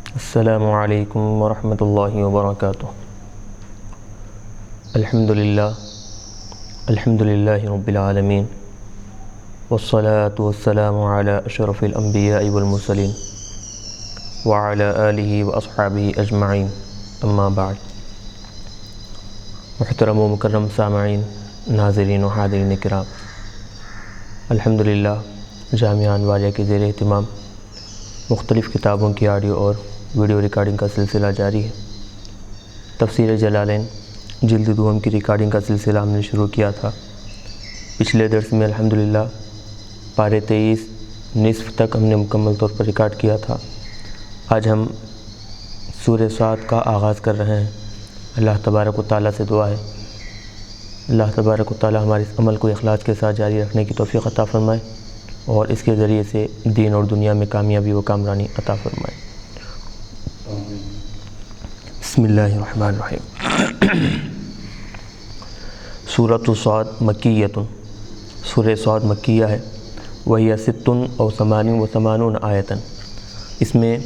السلام علیکم ورحمۃ اللہ وبرکاتہ۔ الحمدللہ رب العالمین، والصلاة والسلام علی اشرف الانبیاء والمرسلین وعلی آلہ واصحابہ اجمعین، اما بعد۔ محترم و مکرم سامعین، ناظرین و حاضرین کرام، الحمدللہ جامعہ انواریہ کے زیر اہتمام مختلف کتابوں کی آڈیو اور ویڈیو ریکارڈنگ کا سلسلہ جاری ہے۔ تفسیر جلالین جلد دوم کی ریکارڈنگ کا سلسلہ ہم نے شروع کیا تھا۔ پچھلے درس میں الحمدللہ پارے 23 نصف تک ہم نے مکمل طور پر ریکارڈ کیا تھا۔ آج ہم سورہ صاد کا آغاز کر رہے ہیں۔ اللہ تبارک و تعالیٰ سے دعا ہے اللہ تبارک و تعالیٰ ہمارے اس عمل کو اخلاص کے ساتھ جاری رکھنے کی توفیق عطا فرمائے اور اس کے ذریعے سے دین اور دنیا میں کامیابی و کامرانی عطا فرمائے۔ بسم اللہ الرحمن الرحیم۔ سورۃ صاد مکیۃ، سورہ صاد مکیہ ہے۔ وہی 86 آیتاً، اس میں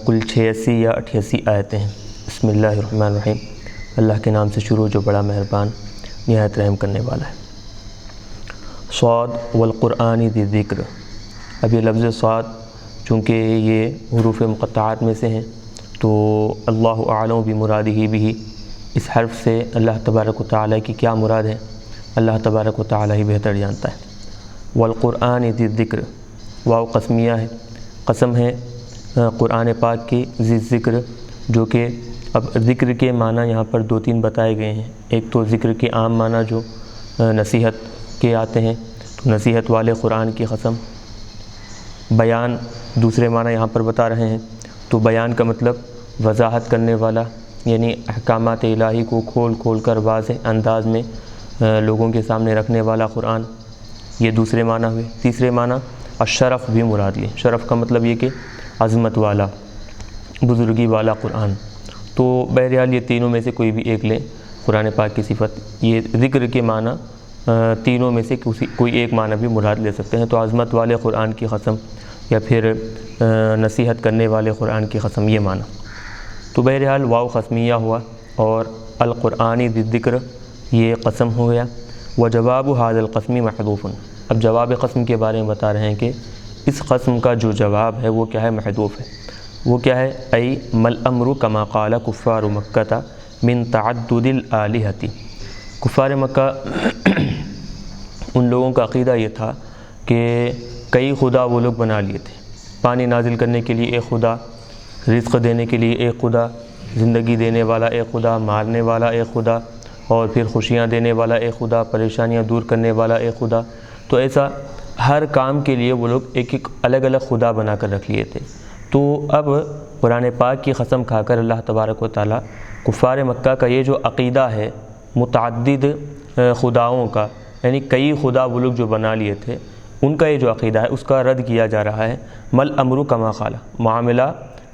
کل 86 یا 88 آیتیں ہیں۔ بسم اللہ الرحمن الرحیم، اللہ کے نام سے شروع جو بڑا مہربان نہایت رحم کرنے والا ہے۔ صاد والقرآن ذی ذکر، اب یہ لفظ صاد چونکہ یہ حروف مقطعات میں سے ہیں تو اللہ اعلم بمرادہ بھی، اس حرف سے اللہ تبارک و تعالیٰ کی کیا مراد ہے اللہ تبارک و تعالیٰ ہی بہتر جانتا ہے۔ والقرآن ذی ذکر، واو قسمیہ ہے، قسم ہے قرآن پاک کی، ذی ذکر جو کہ اب ذکر کے معنی یہاں پر 2-3 بتائے گئے ہیں۔ ایک تو ذکر کے عام معنی جو نصیحت کے آتے ہیں، تو نصیحت والے قرآن کی قسم۔ بیان دوسرے معنی یہاں پر بتا رہے ہیں، تو بیان کا مطلب وضاحت کرنے والا، یعنی احکامات الہی کو کھول کھول کر واضح انداز میں لوگوں کے سامنے رکھنے والا قرآن، یہ دوسرے معنی ہوئے۔ تیسرے معنی الشرف بھی مراد لیں، شرف کا مطلب یہ کہ عظمت والا، بزرگی والا قرآن۔ تو بہرحال یہ تینوں میں سے کوئی بھی ایک لیں قرآن پاک کی صفت، یہ ذکر کے معنی تینوں میں سے کوئی ایک معنی بھی مراد لے سکتے ہیں، تو عظمت والے قرآن کی قسم یا پھر نصیحت کرنے والے قرآن کی قسم، یہ معنی۔ تو بہرحال واو قسمیہ ہوا اور القرآن ذی ذکر یہ قسم ہو گیا۔ وجواب ھذا القسم محذوف، اب جواب قسم کے بارے میں بتا رہے ہیں کہ اس قسم کا جو جواب ہے وہ کیا ہے، محذوف ہے۔ وہ کیا ہے، ای مل امر کما قال کفار مکہ من تعدد الآلہۃ، کفار مکہ ان لوگوں کا عقیدہ یہ تھا کہ کئی خدا وہ لوگ بنا لیے تھے، پانی نازل کرنے کے لیے ایک خدا، رزق دینے کے لیے ایک خدا، زندگی دینے والا ایک خدا، مارنے والا ایک خدا، اور پھر خوشیاں دینے والا ایک خدا، پریشانیاں دور کرنے والا ایک خدا۔ تو ایسا ہر کام کے لیے وہ لوگ ایک ایک الگ الگ خدا بنا کر رکھ لیے تھے۔ تو اب قرآن پاک کی قسم کھا کر اللہ تبارک و تعالیٰ کفار مکہ کا یہ جو عقیدہ ہے متعدد خداؤں کا، یعنی کئی خدا وہ لوگ جو بنا لیے تھے، ان کا یہ جو عقیدہ ہے اس کا رد کیا جا رہا ہے۔ مل امر کما قال، معاملہ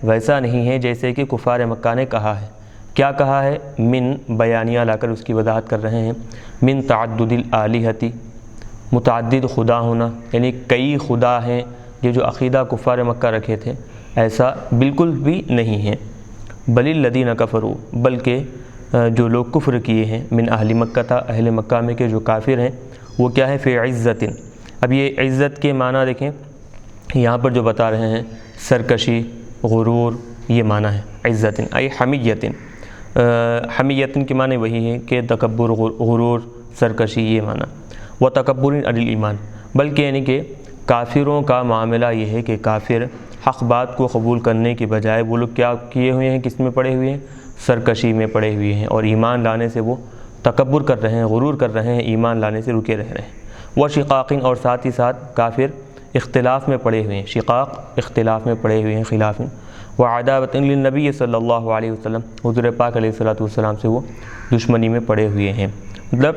ویسا نہیں ہے جیسے کہ کفار مکہ نے کہا ہے۔ کیا کہا ہے، من بیانیہ لا کر اس کی وضاحت کر رہے ہیں۔ من تعدد الآلہۃ، متعدد خدا ہونا، یعنی کئی خدا ہیں، یہ جو عقیدہ کفار مکہ رکھے تھے ایسا بالکل بھی نہیں ہے۔ بل الذین کفروا، بلکہ جو لوگ کفر کیے ہیں، من اہل مکہ تھا، اہل مکہ میں کے جو کافر ہیں، وہ کیا ہے، فی عزت۔ اب یہ عزت کے معنی دیکھیں یہاں پر جو بتا رہے ہیں، سرکشی، غرور، یہ معنی ہے عزت، ای حمیت۔ حمیت کے معنی وہی ہے کہ تکبر، غرور، سرکشی، یہ معنی۔ و تکبر عن الایمان، بلکہ یعنی کہ کافروں کا معاملہ یہ ہے کہ کافر حق بات کو قبول کرنے کے بجائے وہ لوگ کیا کیے ہوئے ہیں، کس میں پڑے ہوئے ہیں، سرکشی میں پڑے ہوئے ہیں، اور ایمان لانے سے وہ تکبر کر رہے ہیں، غرور کر رہے ہیں، ایمان لانے سے رکے رہ رہے ہیں۔ وہ شقاقین، اور ساتھ ہی ساتھ کافر اختلاف میں پڑے ہوئے ہیں، شقاق اختلاف میں پڑے ہوئے ہیں، خلاف ہیں۔ وعداوۃ للنبی صلی اللہ علیہ وسلم، حضور پاک علیہ الصلوۃ والسلام سے وہ دشمنی میں پڑے ہوئے ہیں۔ مطلب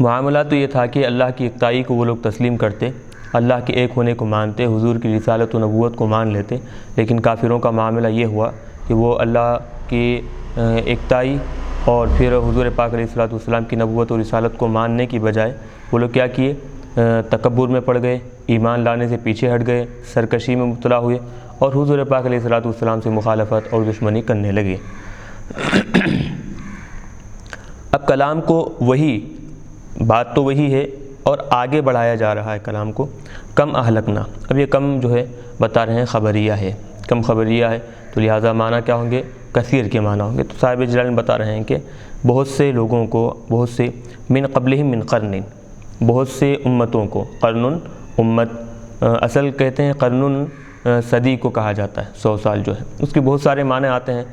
معاملہ تو یہ تھا کہ اللہ کی یکتائی کو وہ لوگ تسلیم کرتے، اللہ کے ایک ہونے کو مانتے، حضور کی رسالت و نبوت کو مان لیتے، لیکن کافروں کا معاملہ یہ ہوا کہ وہ اللہ کی یکتائی اور پھر حضور پاک علیہ الصلوۃ والسلام کی نبوت و رسالت کو ماننے کی بجائے وہ لوگ کیا کیے، تکبر میں پڑ گئے، ایمان لانے سے پیچھے ہٹ گئے، سرکشی میں مبتلا ہوئے اور حضور پاک علیہ الصلوۃ والسلام سے مخالفت اور دشمنی کرنے لگے۔ اب کلام کو وہی بات تو وہی ہے اور آگے بڑھایا جا رہا ہے کلام کو۔ کم اہلکنا، اب یہ کم جو ہے بتا رہے ہیں خبریہ ہے، کم خبریہ ہے تو لہٰذا معنی کیا ہوں گے؟ کثیر کے معنی ہوں گے۔ تو صاحب جلال بتا رہے ہیں کہ بہت سے لوگوں کو، بہت سے من قبلہم من قرن، بہت سے امتوں کو، قرن امت اصل کہتے ہیں، قرن صدی کو کہا جاتا ہے، 100 سال جو ہے، اس کے بہت سارے معنی آتے ہیں،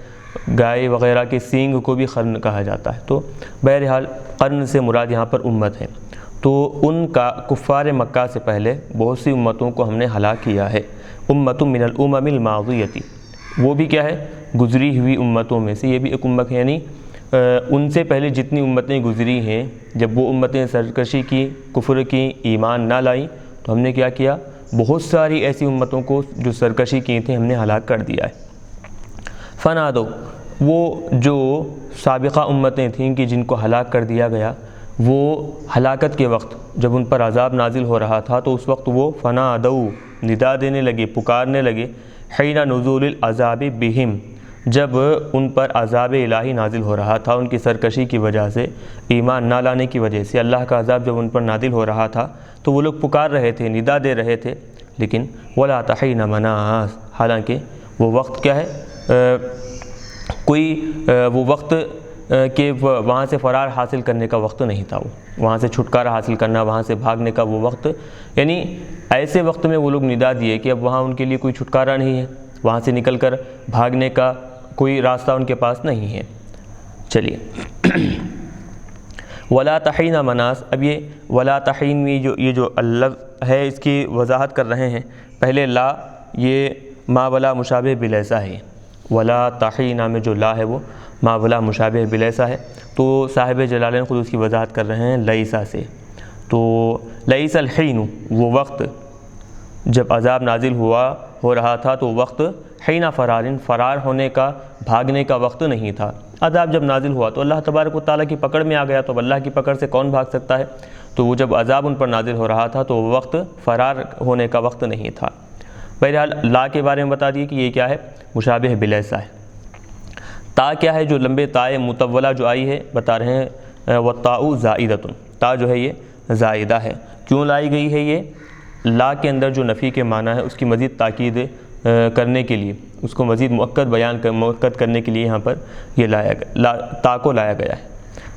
گائے وغیرہ کے سینگ کو بھی قرن کہا جاتا ہے۔ تو بہرحال قرن سے مراد یہاں پر امت ہے، تو ان کا کفار مکہ سے پہلے بہت سی امتوں کو ہم نے ہلاک کیا ہے۔ امت من الامم الماضیۃ، وہ بھی کیا ہے؟ گزری ہوئی امتوں میں سے یہ بھی ایک امت ہے، یعنی ان سے پہلے جتنی امتیں گزری ہیں، جب وہ امتیں سرکشی کی، کفر کی، ایمان نہ لائیں، تو ہم نے کیا کیا؟ بہت ساری ایسی امتوں کو جو سرکشی کی تھیں ہم نے ہلاک کر دیا ہے۔ فنادو، وہ جو سابقہ امتیں تھیں کہ جن کو ہلاک کر دیا گیا، وہ ہلاکت کے وقت جب ان پر عذاب نازل ہو رہا تھا تو اس وقت وہ فنادو، ندا دینے لگے، پکارنے لگے، حین نزول العذاب بہم، جب ان پر عذاب الہی نازل ہو رہا تھا ان کی سرکشی کی وجہ سے، ایمان نہ لانے کی وجہ سے، اللہ کا عذاب جب ان پر نازل ہو رہا تھا تو وہ لوگ پکار رہے تھے، ندا دے رہے تھے، لیکن ولا تحین مناس، حالانکہ وہ وقت کیا ہے؟ کوئی وہ وقت کہ وہاں سے فرار حاصل کرنے کا وقت نہیں تھا، وہ وہاں سے چھٹکارا حاصل کرنا، وہاں سے بھاگنے کا وہ وقت، یعنی ایسے وقت میں وہ لوگ ندا دیے کہ اب وہاں ان کے لیے کوئی چھٹکارا نہیں ہے، وہاں سے نکل کر بھاگنے کا کوئی راستہ ان کے پاس نہیں ہے۔ چلیے ولا تحین مناس، اب یہ ولا تحین میں یہ جو اللفظ ہے اس کی وضاحت کر رہے ہیں۔ پہلے لا، یہ ما ولا مشابہ بلیسا ہے، ولا تحین میں جو لا ہے وہ ما ولا مشابہ بلیسا ہے، تو صاحب جلالین خود اس کی وضاحت کر رہے ہیں لیسا سے۔ تو لیس الحین، وہ وقت جب عذاب نازل ہو رہا تھا تو وقت حین فرارن، فرار ہونے کا، بھاگنے کا وقت نہیں تھا۔ عذاب جب نازل ہوا تو اللہ تبارک و تعالیٰ کی پکڑ میں آ گیا، تو اب اللہ کی پکڑ سے کون بھاگ سکتا ہے؟ تو وہ جب عذاب ان پر نازل ہو رہا تھا تو وہ وقت فرار ہونے کا وقت نہیں تھا۔ بہرحال لا کے بارے میں بتا دیے کہ یہ کیا ہے؟ مشابہ بلیسا ہے۔ تا کیا ہے؟ جو لمبے تائے مطولہ جو آئی ہے، بتا رہے ہیں والتاء زائدۃ، تا جو ہے یہ زائدہ ہے۔ کیوں لائی گئی ہے یہ؟ لا کے اندر جو نفی کے معنی ہے اس کی مزید تاکید کرنے کے لیے، اس کو مزید مؤکد کرنے کے لیے یہاں پر یہ تا کو لایا گیا ہے۔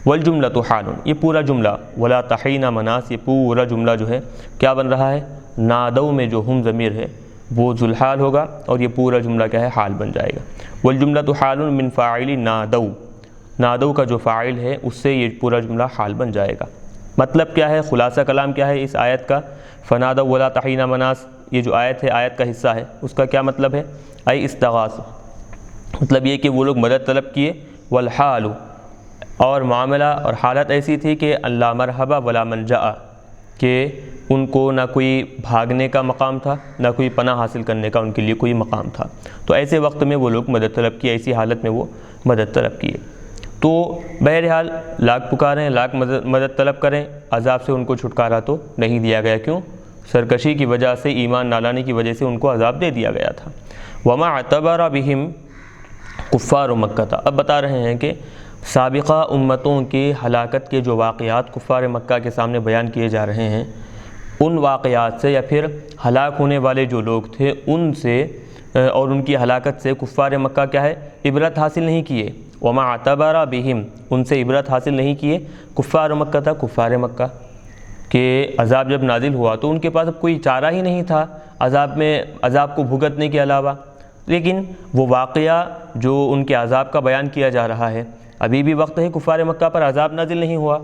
والجملۃ حال، یہ پورا جملہ ولا تحین مناس، یہ پورا جملہ جو ہے کیا بن رہا ہے؟ نادو میں جو ہم ضمیر ہے وہ ذوالحال ہوگا اور یہ پورا جملہ کیا ہے؟ حال بن جائے گا۔ والجملۃ حال من فاعل نادو، نادو کا جو فاعل ہے اس سے یہ پورا جملہ حال بن جائے گا۔ مطلب کیا ہے؟ خلاصہ کلام کیا ہے اس آیت کا؟ فنادو ولا تحین مناس، یہ جو آیت ہے، آیت کا حصہ ہے، اس کا کیا مطلب ہے؟ ای استغاث، مطلب یہ کہ وہ لوگ مدد طلب کیے، والحال، اور معاملہ اور حالت ایسی تھی کہ اللہ مرحبا ولا ملجا، کہ ان کو نہ کوئی بھاگنے کا مقام تھا، نہ کوئی پناہ حاصل کرنے کا ان کے لیے کوئی مقام تھا، تو ایسے وقت میں وہ لوگ مدد طلب کیے، ایسی حالت میں وہ مدد طلب کیے۔ تو بہرحال لاکھ پکاریں، لاکھ مدد طلب کریں، عذاب سے ان کو چھٹکارا تو نہیں دیا گیا۔ کیوں؟ سرکشی کی وجہ سے، ایمان نہ لانے کی وجہ سے ان کو عذاب دے دیا گیا تھا۔ وما اعتبر بہم کفار مکہ، اب بتا رہے ہیں کہ سابقہ امتوں کی ہلاکت کے جو واقعات کفار مکہ کے سامنے بیان کیے جا رہے ہیں، ان واقعات سے یا پھر ہلاک ہونے والے جو لوگ تھے ان سے اور ان کی ہلاکت سے کفار مکہ کیا ہے؟ عبرت حاصل نہیں کیے۔ وما اعتبر بہم، ان سے عبرت حاصل نہیں کیے۔ کفار مکہ تھا، کفار مکہ کہ عذاب جب نازل ہوا تو ان کے پاس اب کوئی چارہ ہی نہیں تھا عذاب کو بھگتنے کے علاوہ، لیکن وہ واقعہ جو ان کے عذاب کا بیان کیا جا رہا ہے، ابھی بھی وقت ہے، کفار مکہ پر عذاب نازل نہیں ہوا،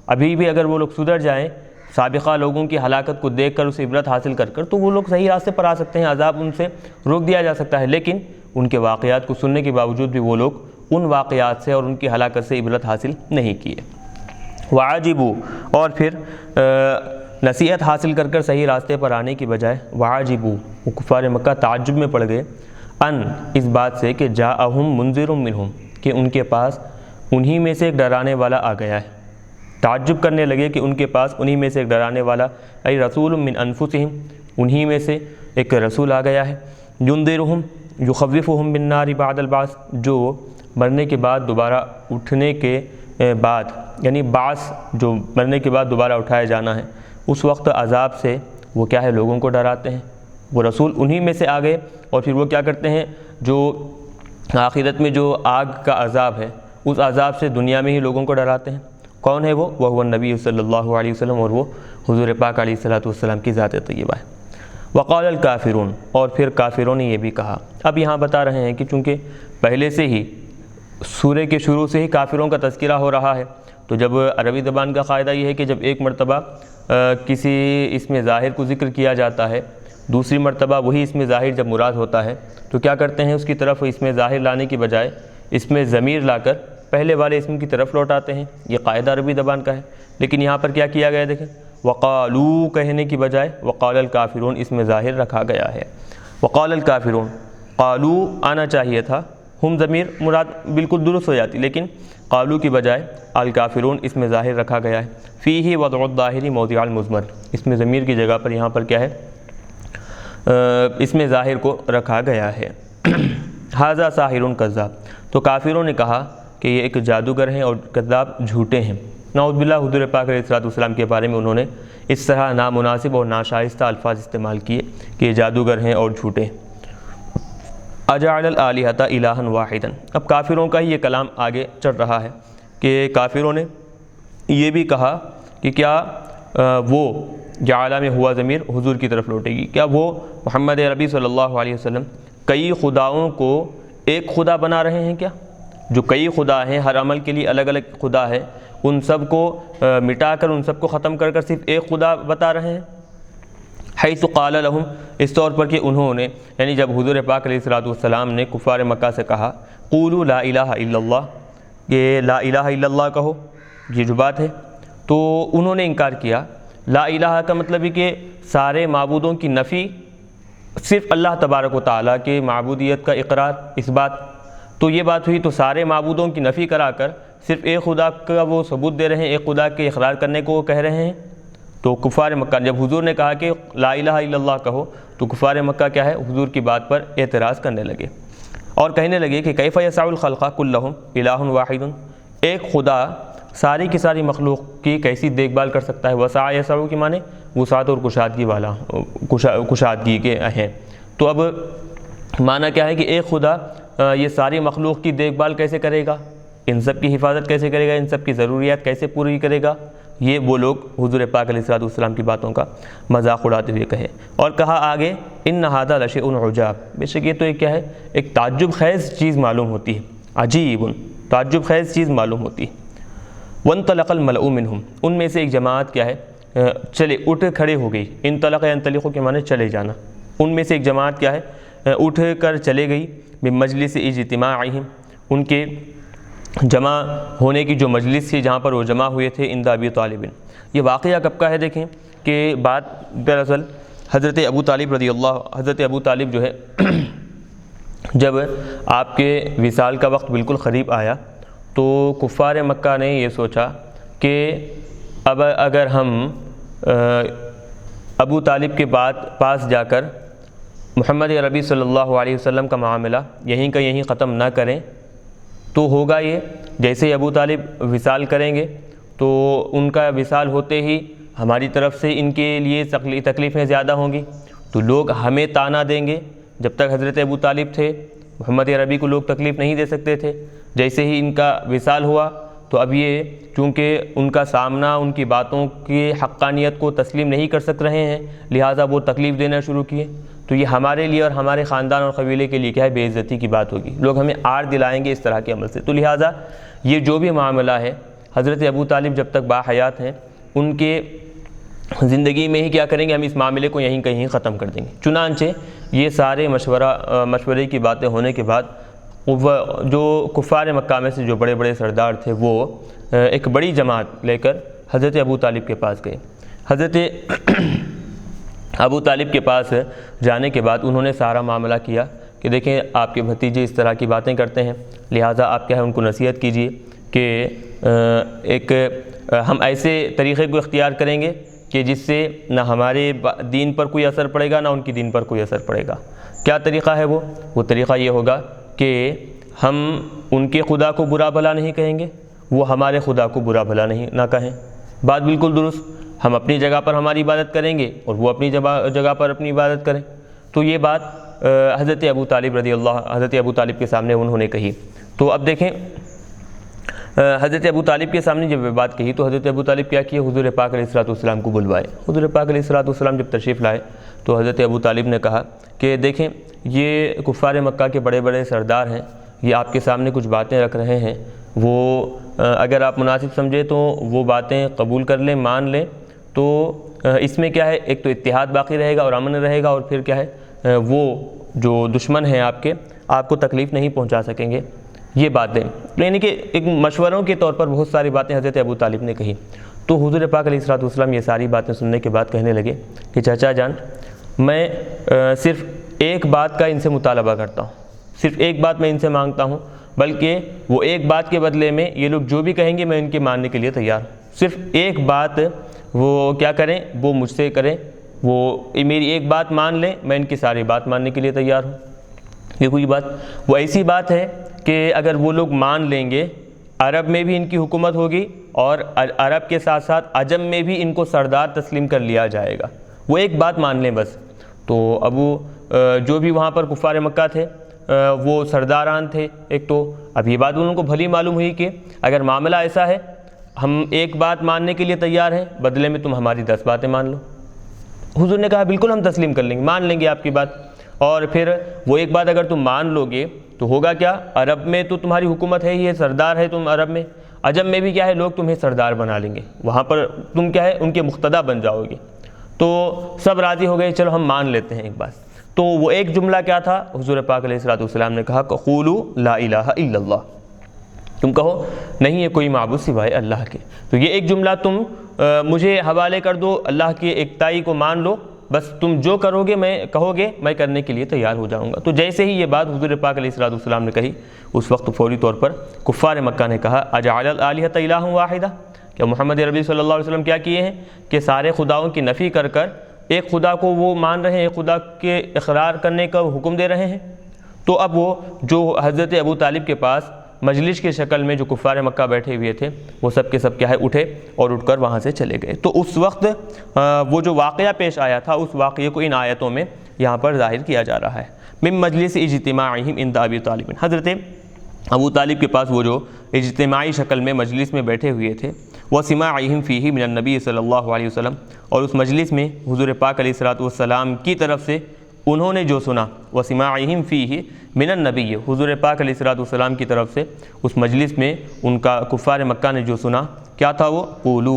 ابھی بھی اگر وہ لوگ سدھر جائیں، سابقہ لوگوں کی ہلاکت کو دیکھ کر اسے عبرت حاصل کر تو وہ لوگ صحیح راستے پر آ سکتے ہیں، عذاب ان سے روک دیا جا سکتا ہے، لیکن ان کے واقعات کو سننے کے باوجود بھی وہ لوگ ان واقعات سے اور ان کی ہلاکت سے عبرت حاصل نہیں کیے۔ وعاجبوا، اور پھر نصیحت حاصل کر صحیح راستے پر آنے کی بجائے وعاجبوا، وہ کفار مکہ تعجب میں پڑ گئے، ان، اس بات سے کہ جاءہم منذر منہم، کہ ان کے پاس انہی میں سے ایک ڈرانے والا آ گیا ہے، تعجب کرنے لگے کہ ان کے پاس انہی میں سے ایک ڈرانے والا، ای رسول من انفسہم، انہی میں سے ایک رسول آ گیا ہے، ینذرہم یخوفہم بالنار بعد البعث، جو مرنے کے بعد دوبارہ اٹھنے کے بعد، یعنی بعث جو مرنے کے بعد دوبارہ اٹھایا جانا ہے، اس وقت عذاب سے وہ کیا ہے لوگوں کو ڈراتے ہیں۔ وہ رسول انہی میں سے آ گئے، اور پھر وہ کیا کرتے ہیں، جو آخرت میں جو آگ کا عذاب ہے اس عذاب سے دنیا میں ہی لوگوں کو ڈراتے ہیں۔ کون ہے وہ نبی صلی اللہ علیہ وسلم، اور وہ حضور پاک علیہ الصلوۃ والسلام کی ذات طیبہ ہے۔ وقال الکافرون، اور پھر کافروں نے یہ بھی کہا۔ اب یہاں بتا رہے ہیں کہ چونکہ پہلے سے ہی سورہ کے شروع سے ہی کافروں کا تذکرہ ہو رہا ہے، تو جب عربی زبان کا قاعدہ یہ ہے کہ جب ایک مرتبہ کسی اسم ظاہر کو ذکر کیا جاتا ہے، دوسری مرتبہ وہی اسم ظاہر جب مراد ہوتا ہے تو کیا کرتے ہیں، اس کی طرف اسم ظاہر لانے کی بجائے اسم ضمیر لا کر پہلے والے اسم کی طرف لوٹاتے ہیں۔ یہ قاعدہ عربی زبان کا ہے، لیکن یہاں پر کیا کیا گیا دیکھیں، وقالو کہنے کی بجائے وقال الکافرون اسم ظاہر رکھا گیا ہے۔ وقال الکافرون، قالو آنا چاہیے تھا، ہم ضمیر مراد بالکل درست ہو جاتی، لیکن قالو کی بجائے الکافرون اسم ظاہر رکھا گیا ہے۔ فیہ وضع الظاہر موضع المضمر، اسم ضمیر کی جگہ پر یہاں پر کیا ہے، اسم ظاہر کو رکھا گیا ہے۔ ھذا ساحر کذاب، تو کافروں نے کہا کہ یہ ایک جادوگر ہیں اور کذاب جھوٹے ہیں۔ نعوذ باللہ، حضور پاک علیہ السلام کے بارے میں انہوں نے اس طرح نامناسب اور ناشائستہ الفاظ استعمال کیے کہ یہ جادوگر ہیں اور جھوٹے ہیں۔ اجعل الآلہۃ الہا واحدا، اب کافروں کا ہی یہ کلام آگے چل رہا ہے کہ کافروں نے یہ بھی کہا کہ کیا وہ جعل میں ہوا ضمیر حضور کی طرف لوٹے گی، کیا وہ محمد عربی صلی اللہ علیہ وسلم کئی خداؤں کو ایک خدا بنا رہے ہیں؟ کیا جو کئی خدا ہیں، ہر عمل کے لیے الگ الگ خدا ہے، ان سب کو مٹا کر ان سب کو ختم کر کر صرف ایک خدا بتا رہے ہیں؟ حیث قال لہم، اس طور پر کہ انہوں نے، یعنی جب حضور پاک علیہ الصلوۃ والسلام نے کفار مکہ سے کہا قولوا لا الہ الا اللہ، کہ لا الہ الا اللہ کہو، یہ جو بات ہے، تو انہوں نے انکار کیا۔ لا الہ کا مطلب ہے کہ سارے معبودوں کی نفی، صرف اللہ تبارک و تعالیٰ کے معبودیت کا اقرار، اس بات، تو یہ بات ہوئی، تو سارے معبودوں کی نفی کرا کر صرف ایک خدا کا وہ ثبوت دے رہے ہیں، ایک خدا کے اقرار کرنے کو وہ کہہ رہے ہیں۔ تو کفار مکہ، جب حضور نے کہا کہ لا الہ الا اللہ کہو، تو کفار مکہ کیا ہے، حضور کی بات پر اعتراض کرنے لگے اور کہنے لگے کہ کیف یسع الخلق کلہم الہ واحد، ایک خدا ساری کی ساری مخلوق کی کیسی دیکھ بھال کر سکتا ہے؟ وسع یسع کی معنی وسعت اور کشادگی والا، کشادگی کے ہیں۔ تو اب معنی کیا ہے کہ ایک خدا یہ ساری مخلوق کی دیکھ بھال کیسے کرے گا، ان سب کی حفاظت کیسے کرے گا، ان سب کی ضروریات کیسے پوری کرے گا؟ یہ وہ لوگ حضور پاک علیہ الصلوۃ والسلام کی باتوں کا مذاق اڑاتے ہوئے کہے، اور کہا آگے ان ھذا لشیء عجاب، بے شک یہ تو ایک کیا ہے، ایک تعجب خیز چیز معلوم ہوتی ہے، عجیب، تعجب خیز چیز معلوم ہوتی ہے۔ وانطلق الملأ منہم، ان میں سے ایک جماعت کیا ہے، چلے اٹھ کھڑے ہو گئی۔ انطلق ينطلق کے معنی چلے جانا، ان میں سے ایک جماعت کیا ہے، اٹھ کر چلے گئی، بمجلس اجتماعہم، ان کے جمع ہونے کی جو مجلس تھی جہاں پر وہ جمع ہوئے تھے، عند ابی طالب۔ یہ واقعہ کب کا ہے دیکھیں کہ بات دراصل حضرت ابو طالب رضی اللہ، حضرت ابو طالب جو ہے جب آپ کے وصال کا وقت بالکل قریب آیا تو کفار مکہ نے یہ سوچا کہ اب اگر ہم ابو طالب کے پاس جا کر محمد عربی صلی اللہ علیہ وسلم کا معاملہ یہیں کا یہیں ختم نہ کریں تو ہوگا یہ، جیسے ہی ابو طالب وصال کریں گے تو ان کا وصال ہوتے ہی ہماری طرف سے ان کے لیے تکلیفیں زیادہ ہوں گی، تو لوگ ہمیں طعنہ دیں گے۔ جب تک حضرت ابو طالب تھے محمد عربی کو لوگ تکلیف نہیں دے سکتے تھے، جیسے ہی ان کا وصال ہوا تو اب یہ چونکہ ان کا سامنا ان کی باتوں کی حقانیت کو تسلیم نہیں کر سک رہے ہیں، لہٰذا وہ تکلیف دینا شروع کیے، تو یہ ہمارے لیے اور ہمارے خاندان اور قبیلے کے لیے کیا ہے، بے عزتی کی بات ہوگی، لوگ ہمیں آڑ دلائیں گے اس طرح کے عمل سے۔ تو لہٰذا یہ جو بھی معاملہ ہے، حضرت ابو طالب جب تک باحیات ہیں ان کے زندگی میں ہی کیا کریں گے، ہم اس معاملے کو یہیں کہیں ختم کر دیں گے۔ چنانچہ یہ سارے مشورے کی باتیں ہونے کے بعد جو کفار مکہ میں سے جو بڑے بڑے سردار تھے وہ ایک بڑی جماعت لے کر حضرت ابو طالب کے پاس گئے۔ حضرت ابو طالب کے پاس جانے کے بعد انہوں نے سارا معاملہ کیا کہ دیکھیں آپ کے بھتیجے اس طرح کی باتیں کرتے ہیں، لہٰذا آپ کیا ہے ان کو نصیحت کیجئے کہ ایک ہم ایسے طریقے کو اختیار کریں گے کہ جس سے نہ ہمارے دین پر کوئی اثر پڑے گا نہ ان کی دین پر کوئی اثر پڑے گا۔ کیا طریقہ ہے وہ طریقہ یہ ہوگا کہ ہم ان کے خدا کو برا بھلا نہیں کہیں گے، وہ ہمارے خدا کو برا بھلا نہ کہیں۔ بات بالکل درست، ہم اپنی جگہ پر ہماری عبادت کریں گے اور وہ اپنی جگہ پر اپنی عبادت کریں۔ تو یہ بات حضرت ابو طالب کے سامنے انہوں نے کہی۔ تو اب دیکھیں حضرت ابو طالب کے سامنے جب یہ بات کہی تو حضرت ابو طالب کیا کیے، حضور پاک علیہ الصلوۃ والسلام کو بلوائے۔ حضور پاک علیہ الصلوۃ والسلام جب تشریف لائے تو حضرت ابو طالب نے کہا کہ دیکھیں یہ کفار مکہ کے بڑے بڑے سردار ہیں، یہ آپ کے سامنے کچھ باتیں رکھ رہے ہیں، وہ اگر آپ مناسب سمجھیں تو وہ باتیں قبول کر لیں، مان لیں، تو اس میں کیا ہے، ایک تو اتحاد باقی رہے گا اور امن رہے گا، اور پھر کیا ہے وہ جو دشمن ہیں آپ کو تکلیف نہیں پہنچا سکیں گے۔ یہ باتیں یعنی کہ ایک مشوروں کے طور پر بہت ساری باتیں حضرت ابو طالب نے کہی۔ تو حضور پاک علیہ الصلوۃ والسلام یہ ساری باتیں سننے کے بعد کہنے لگے کہ چچا جان، میں صرف ایک بات کا ان سے مطالبہ کرتا ہوں، صرف ایک بات میں ان سے مانگتا ہوں، بلکہ وہ ایک بات کے بدلے میں یہ لوگ جو بھی کہیں گے میں ان کے ماننے کے لیے تیار ہوں۔ صرف ایک بات وہ کیا کریں، وہ مجھ سے کریں، وہ میری ایک بات مان لیں، میں ان کی ساری بات ماننے کے لیے تیار ہوں۔ یہ کوئی بات، وہ ایسی بات ہے کہ اگر وہ لوگ مان لیں گے، عرب میں بھی ان کی حکومت ہوگی اور عرب کے ساتھ ساتھ عجم میں بھی ان کو سردار تسلیم کر لیا جائے گا۔ وہ ایک بات مان لیں بس۔ تو جو بھی وہاں پر کفار مکہ تھے وہ سرداران تھے ایک، تو اب یہ بات انہوں کو بھلی معلوم ہوئی کہ اگر معاملہ ایسا ہے، ہم ایک بات ماننے کے لیے تیار ہیں، بدلے میں تم ہماری 10 باتیں مان لو۔ حضور نے کہا بالکل ہم تسلیم کر لیں گے، مان لیں گے آپ کی بات۔ اور پھر وہ ایک بات اگر تم مان لو گے تو ہوگا کیا، عرب میں تو تمہاری حکومت ہے ہی ہے، سردار ہے تم عرب میں، عجم میں بھی کیا ہے لوگ تمہیں سردار بنا لیں گے، وہاں پر تم کیا ہے ان کے مقتدی بن جاؤ گے۔ تو سب راضی ہو گئے، چلو ہم مان لیتے ہیں ایک بات۔ تو وہ ایک جملہ کیا تھا، حضور پاک علیہ الصلوۃ والسلام نے کہا قولوا لا الہ الا اللہ، تم کہو نہیں ہے کوئی معبود سوائے اللہ کے۔ تو یہ ایک جملہ تم مجھے حوالے کر دو، اللہ کی ایکتائی کو مان لو، بس تم جو کہو گے میں کرنے کے لیے تیار ہو جاؤں گا۔ تو جیسے ہی یہ بات حضور پاک علیہ الصلوۃ والسلام نے کہی، اس وقت فوری طور پر کفار مکہ نے کہا اجعل الآلہۃ الہ واحدہ، کیا محمد عربی صلی اللہ علیہ وسلم کیا کیے ہیں کہ سارے خداؤں کی نفی کر کر ایک خدا کو وہ مان رہے ہیں، ایک خدا کے اقرار کرنے کا حکم دے رہے ہیں۔ تو اب وہ جو حضرت ابو طالب کے پاس مجلس کی شکل میں جو کفار مکہ بیٹھے ہوئے تھے، وہ سب کے سب کیا ہے اٹھے اور اٹھ کر وہاں سے چلے گئے۔ تو اس وقت وہ جو واقعہ پیش آیا تھا، اس واقعے کو ان آیتوں میں یہاں پر ظاہر کیا جا رہا ہے۔ من مجلس اجتماعہم عند ابی طالب، حضرت ابو طالب کے پاس وہ جو اجتماعی شکل میں مجلس میں بیٹھے ہوئے تھے، وسماعہم فیہ من النبی صلی اللہ علیہ وسلم، اور اس مجلس میں حضور پاک علیہ الصلوۃ والسلام کی طرف سے انہوں نے جو سنا، وسماعہم فیہ من النبی، حضور پاک علیہ الصلوۃ والسلام کی طرف سے اس مجلس میں ان کا کفار مکہ نے جو سنا کیا تھا، وہ قولو،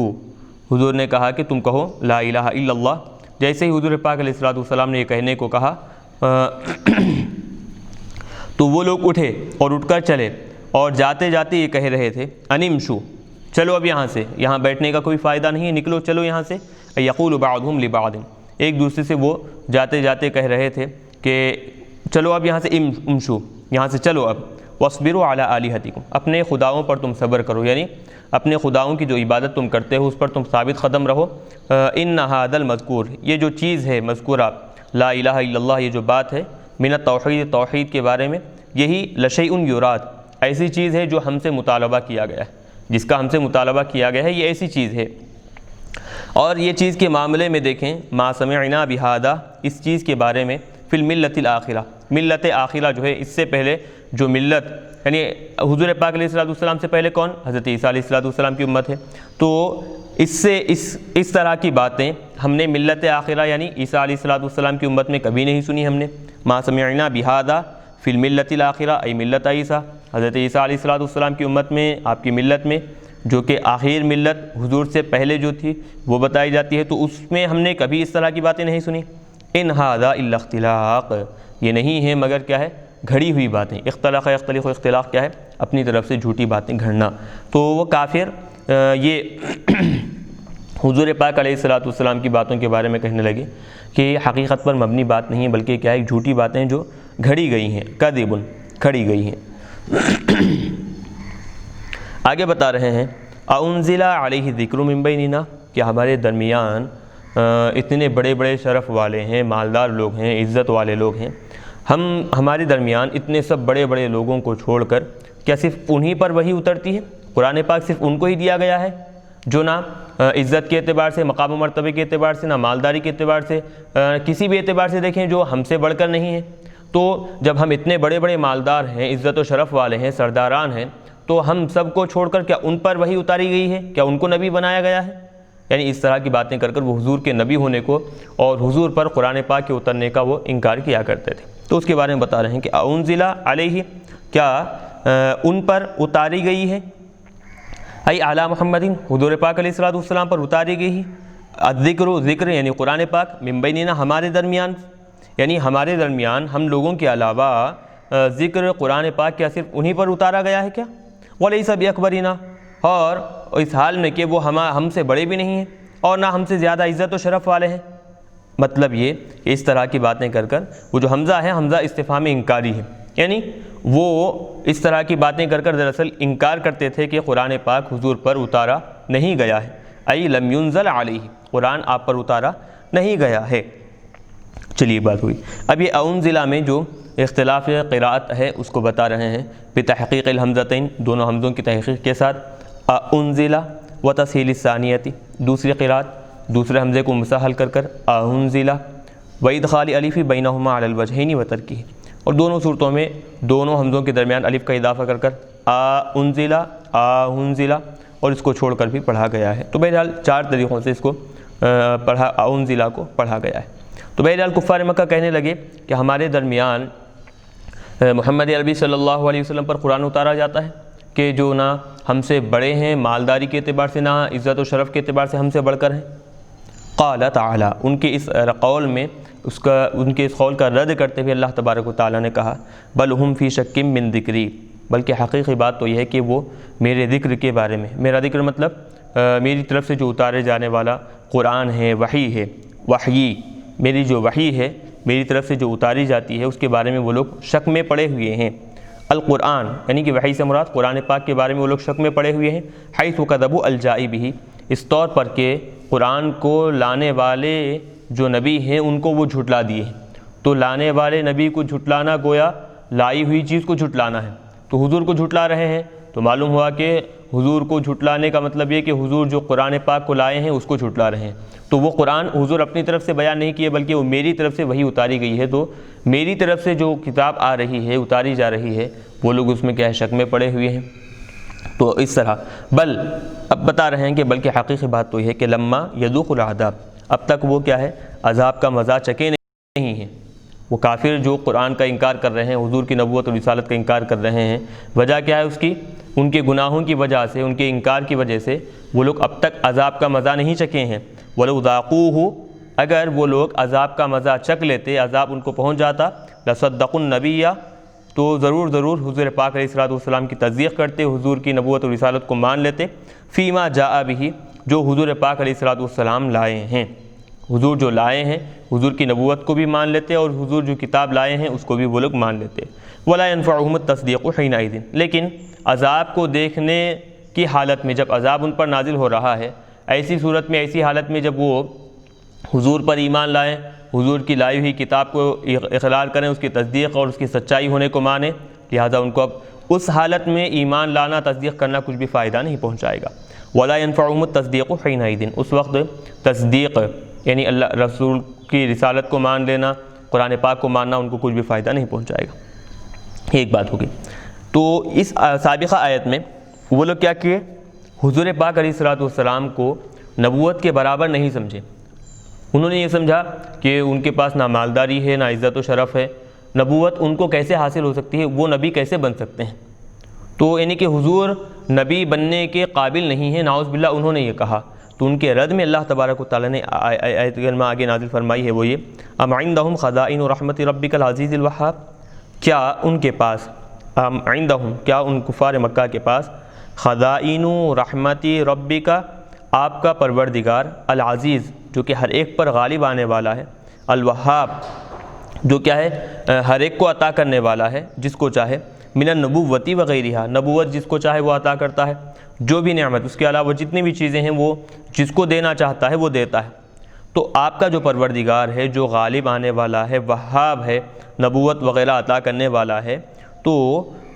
حضور نے کہا کہ تم کہو لا الہ الا اللہ۔ جیسے ہی حضور پاک علیہ الصلوۃ والسلام نے یہ کہنے کو کہا تو وہ لوگ اٹھے اور اٹھ کر چلے، اور جاتے جاتے یہ کہہ رہے تھے انمشو، چلو اب یہاں سے، یہاں بیٹھنے کا کوئی فائدہ نہیں ہے، نکلو چلو یہاں سے۔ یقول بعضهم لبعض، ایک دوسرے سے وہ جاتے جاتے کہہ رہے تھے کہ چلو اب یہاں سے امشو، یہاں سے چلو اب، واصبروا علی آلہتکم، اپنے خداؤں پر تم صبر کرو، یعنی اپنے خداؤں کی جو عبادت تم کرتے ہو اس پر تم ثابت قدم رہو۔ ان ھذا المذکور، یہ جو چیز ہے مذکورہ لا الہ الا اللہ، یہ جو بات ہے من التوحید، توحید کے بارے میں، یہی لشیء یراد، ایسی چیز ہے جو ہم سے مطالبہ کیا گیا ہے، جس کا ہم سے مطالبہ کیا گیا ہے، یہ ایسی چیز ہے۔ اور یہ چیز کے معاملے میں دیکھیں ما سمعنا بہذا، اس چیز کے بارے میں فی الملت الآخرہ، ملت آخرہ جو ہے، اس سے پہلے جو ملت یعنی حضور پاک علیہ الصلوۃ والسلام سے پہلے کون، حضرت عیسیٰ علیہ الصلوۃ والسلام کی امت ہے، تو اس طرح کی باتیں ہم نے ملت آخرہ یعنی عیسیٰ علیہ الصلوۃ والسلام کی امت میں کبھی نہیں سنی ہم نے۔ ما سمعنا بہذا فی الملت الآخرہ ای ملت عیسیٰ، حضرت عیسیٰ علیہ الصلوۃ والسلام کی امت میں، آپ کی ملت میں، جو کہ آخر ملت حضور سے پہلے جو تھی وہ بتائی جاتی ہے، تو اس میں ہم نے کبھی اس طرح کی باتیں نہیں سنی۔ ان ھذا الا اختلاق، یہ نہیں ہے مگر کیا ہے، گھڑی ہوئی باتیں۔ اختلاق یختلق، اختلاق کیا ہے، اپنی طرف سے جھوٹی باتیں گھڑنا۔ تو وہ کافر یہ حضور پاک علیہ الصلوۃ والسلام کی باتوں کے بارے میں کہنے لگے کہ یہ حقیقت پر مبنی بات نہیں ہے، بلکہ کیا ہے، جھوٹی باتیں جو گھڑی گئی ہیں، کذب، کھڑی گئی ہیں۔ آگے بتا رہے ہیں اَأُنزِلَ عَلَيْهِ الذِّكْرُ مِن بَيْنِنَا، کہ ہمارے درمیان اتنے بڑے بڑے شرف والے ہیں، مالدار لوگ ہیں، عزت والے لوگ ہیں، ہمارے درمیان اتنے سب بڑے بڑے لوگوں کو چھوڑ کر کیا صرف انہی پر وحی اترتی ہے؟ قرآن پاک صرف ان کو ہی دیا گیا ہے جو نہ عزت کے اعتبار سے، مقام و مرتبے کے اعتبار سے، نہ مالداری کے اعتبار سے، کسی بھی اعتبار سے دیکھیں جو ہم سے بڑھ کر نہیں ہیں؟ تو جب ہم اتنے بڑے بڑے مالدار ہیں، عزت و شرف والے ہیں، سرداران ہیں، تو ہم سب کو چھوڑ کر کیا ان پر وحی اتاری گئی ہے؟ کیا ان کو نبی بنایا گیا ہے؟ یعنی اس طرح کی باتیں کر کر وہ حضور کے نبی ہونے کو اور حضور پر قرآن پاک کے اترنے کا وہ انکار کیا کرتے تھے۔ تو اس کے بارے میں بتا رہے ہیں کہ انزل علیہ، کیا ان پر اتاری گئی ہے، ای اعلیٰ محمد، حضور پاک علیہ الصلوۃ والسلام پر اتاری گئی ہے، ذکر یعنی قرآن پاک، من بیننا ہمارے درمیان، یعنی ہمارے درمیان ہم لوگوں کے علاوہ ذکر قرآن پاک کیا صرف انہی پر اتارا گیا ہے کیا؟ ولیس باکبرنا، اور اس حال میں کہ وہ ہم سے بڑے بھی نہیں ہیں اور نہ ہم سے زیادہ عزت و شرف والے ہیں۔ مطلب یہ کہ اس طرح کی باتیں کر کر وہ جو حمزہ ہے، حمزہ استفہام انکاری ہے، یعنی وہ اس طرح کی باتیں کر کر دراصل انکار کرتے تھے کہ قرآن پاک حضور پر اتارا نہیں گیا ہے، ای لم ینزل علیہ، قرآن آپ پر اتارا نہیں گیا ہے۔ چلیے بات ہوئی۔ اب یہ انزلہ میں جو اختلاف قراءت ہے اس کو بتا رہے ہیں بتحقیق الحمزتین، دونوں حمزوں کی تحقیق کے ساتھ، انزلہ و تسہیل الثانیتی، دوسری قراءت دوسرے حمزے کو مسہل کر کر انزلہ، و ادخال الف بینہما علی الوجہین و ترکہ، اور دونوں صورتوں میں دونوں حمزوں کے درمیان الف کا اضافہ کر کر انزلہ انزلہ، اور اس کو چھوڑ کر بھی پڑھا گیا ہے۔ تو بہرحال چار طریقوں سے اس کو پڑھا، انزلہ کو پڑھا گیا ہے۔ تو بہرحال کفار مکہ کہنے لگے کہ ہمارے درمیان محمد عربی صلی اللہ علیہ وسلم پر قرآن اتارا جاتا ہے کہ جو نہ ہم سے بڑے ہیں مالداری کے اعتبار سے، نہ عزت و شرف کے اعتبار سے ہم سے بڑھ کر ہیں۔ قال تعالی، ان کے اس قول میں ان کے اس قول کا رد کرتے ہوئے اللہ تبارک و تعالیٰ نے کہا، بل ہم فی شک من ذکری، بلکہ حقیقی بات تو یہ ہے کہ وہ میرے ذکر کے بارے میں، میرا ذکر مطلب میری طرف سے جو اتارے جانے والا قرآن ہے، وحی ہے، وحی میری جو وحی ہے میری طرف سے جو اتاری جاتی ہے اس کے بارے میں وہ لوگ شک میں پڑے ہوئے ہیں۔ القرآن یعنی کہ وحی سے مراد قرآن پاک کے بارے میں وہ لوگ شک میں پڑے ہوئے ہیں، حیث کذبوا الجائی بہ، اس طور پر کہ قرآن کو لانے والے جو نبی ہیں ان کو وہ جھٹلا دیے ہیں۔ تو لانے والے نبی کو جھٹلانا گویا لائی ہوئی چیز کو جھٹلانا ہے، تو حضور کو جھٹلا رہے ہیں، تو معلوم ہوا کہ حضور کو جھٹلانے کا مطلب یہ کہ حضور جو قرآن پاک کو لائے ہیں اس کو جھٹلا رہے ہیں۔ تو وہ قرآن حضور اپنی طرف سے بیان نہیں کیے بلکہ وہ میری طرف سے وہی اتاری گئی ہے، تو میری طرف سے جو کتاب آ رہی ہے، اتاری جا رہی ہے، وہ لوگ اس میں کیا ہے، شک میں پڑے ہوئے ہیں۔ تو اس طرح بل اب بتا رہے ہیں کہ بلکہ حقیقی بات تو یہ ہے کہ لما یذوق العذاب، اب تک وہ کیا ہے، عذاب کا مزہ چکے نہیں ہیں۔ وہ کافر جو قرآن کا انکار کر رہے ہیں، حضور کی نبوت اور رسالت کا انکار کر رہے ہیں، وجہ کیا ہے اس کی؟ ان کے گناہوں کی وجہ سے، ان کے انکار کی وجہ سے وہ لوگ اب تک عذاب کا مزہ نہیں چکے ہیں۔ وَلَوْ ذَاقُوهُ، اگر وہ لوگ عذاب کا مزہ چکھ لیتے، عذاب ان کو پہنچ جاتا، لَصَدَّقُوا النَّبِيَّ، تو ضرور حضور پاک علیہ الصلوۃ والسلام کی تصدیق کرتے، حضور کی نبوت اور رسالت کو مان لیتے، فیما جاء بہ، جو حضور پاک علیہ الصلوۃ والسلام لائے ہیں، حضور جو لائے ہیں حضور کی نبوت کو بھی مان لیتے اور حضور جو کتاب لائے ہیں اس کو بھی وہ لوگ مان لیتے۔ ولا ينفعهم التصدیق حینئذ، لیکن عذاب کو دیکھنے کی حالت میں، جب عذاب ان پر نازل ہو رہا ہے، ایسی صورت میں، ایسی حالت میں جب وہ حضور پر ایمان لائیں، حضور کی لائی ہوئی کتاب کو اقرار کریں، اس کی تصدیق اور اس کی سچائی ہونے کو مانیں، لہذا ان کو اب اس حالت میں ایمان لانا، تصدیق کرنا کچھ بھی فائدہ نہیں پہنچائے گا۔ ولا ينفعهم التصدیق حینئذ، اس وقت تصدیق یعنی اللہ رسول کی رسالت کو مان لینا، قرآن پاک کو ماننا ان کو کچھ بھی فائدہ نہیں پہنچائے گا۔ ایک بات ہوگی۔ تو اس سابقہ آیت میں وہ لوگ کیا کیے، حضور پاک علیہ الصلوۃ والسلام کو نبوت کے برابر نہیں سمجھے۔ انہوں نے یہ سمجھا کہ ان کے پاس نہ مالداری ہے، نہ عزت و شرف ہے، نبوت ان کو کیسے حاصل ہو سکتی ہے، وہ نبی کیسے بن سکتے ہیں۔ تو یعنی کہ حضور نبی بننے کے قابل نہیں ہیں، نعوذ باللہ انہوں نے یہ کہا۔ تو ان کے رد میں اللہ تبارک و تعالیٰ نے آیت کریمہ آگے نازل فرمائی ہے، وہ یہ، ام عندہم خزائن رحمت ربک العزیز الوہاب، کیا ان کے پاس، ام عندہم، کیا ان کفار مکہ کے پاس، خزائن رحمت ربک، آپ کا پروردگار، العزیز جو کہ ہر ایک پر غالب آنے والا ہے، الوہاب جو کیا ہے، ہر ایک کو عطا کرنے والا ہے جس کو چاہے، من النبوتی وغیرہ، نبوت جس کو چاہے وہ عطا کرتا ہے، جو بھی نعمت اس کے علاوہ جتنی بھی چیزیں ہیں وہ جس کو دینا چاہتا ہے وہ دیتا ہے۔ تو آپ کا جو پروردگار ہے، جو غالب آنے والا ہے، وہاب ہے، نبوت وغیرہ عطا کرنے والا ہے، تو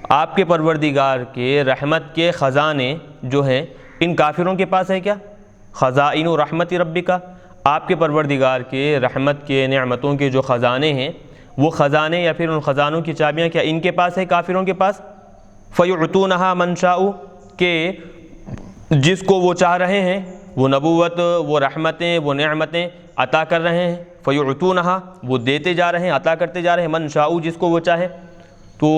آپ کے پروردگار کے رحمت کے خزانے جو ہیں ان کافروں کے پاس ہے کیا؟ خزائن رحمت ربک، آپ کے پروردگار کے رحمت کے نعمتوں کے جو خزانے ہیں وہ خزانے یا پھر ان خزانوں کی چابیاں کیا ان کے پاس ہے کافروں کے پاس؟ فیعطونہا من شاء، کہ جس کو وہ چاہ رہے ہیں وہ نبوت، وہ رحمتیں، وہ نعمتیں عطا کر رہے ہیں، فیعطونہا وہ دیتے جا رہے ہیں، عطا کرتے جا رہے ہیں، من شاء جس کو وہ چاہے۔ تو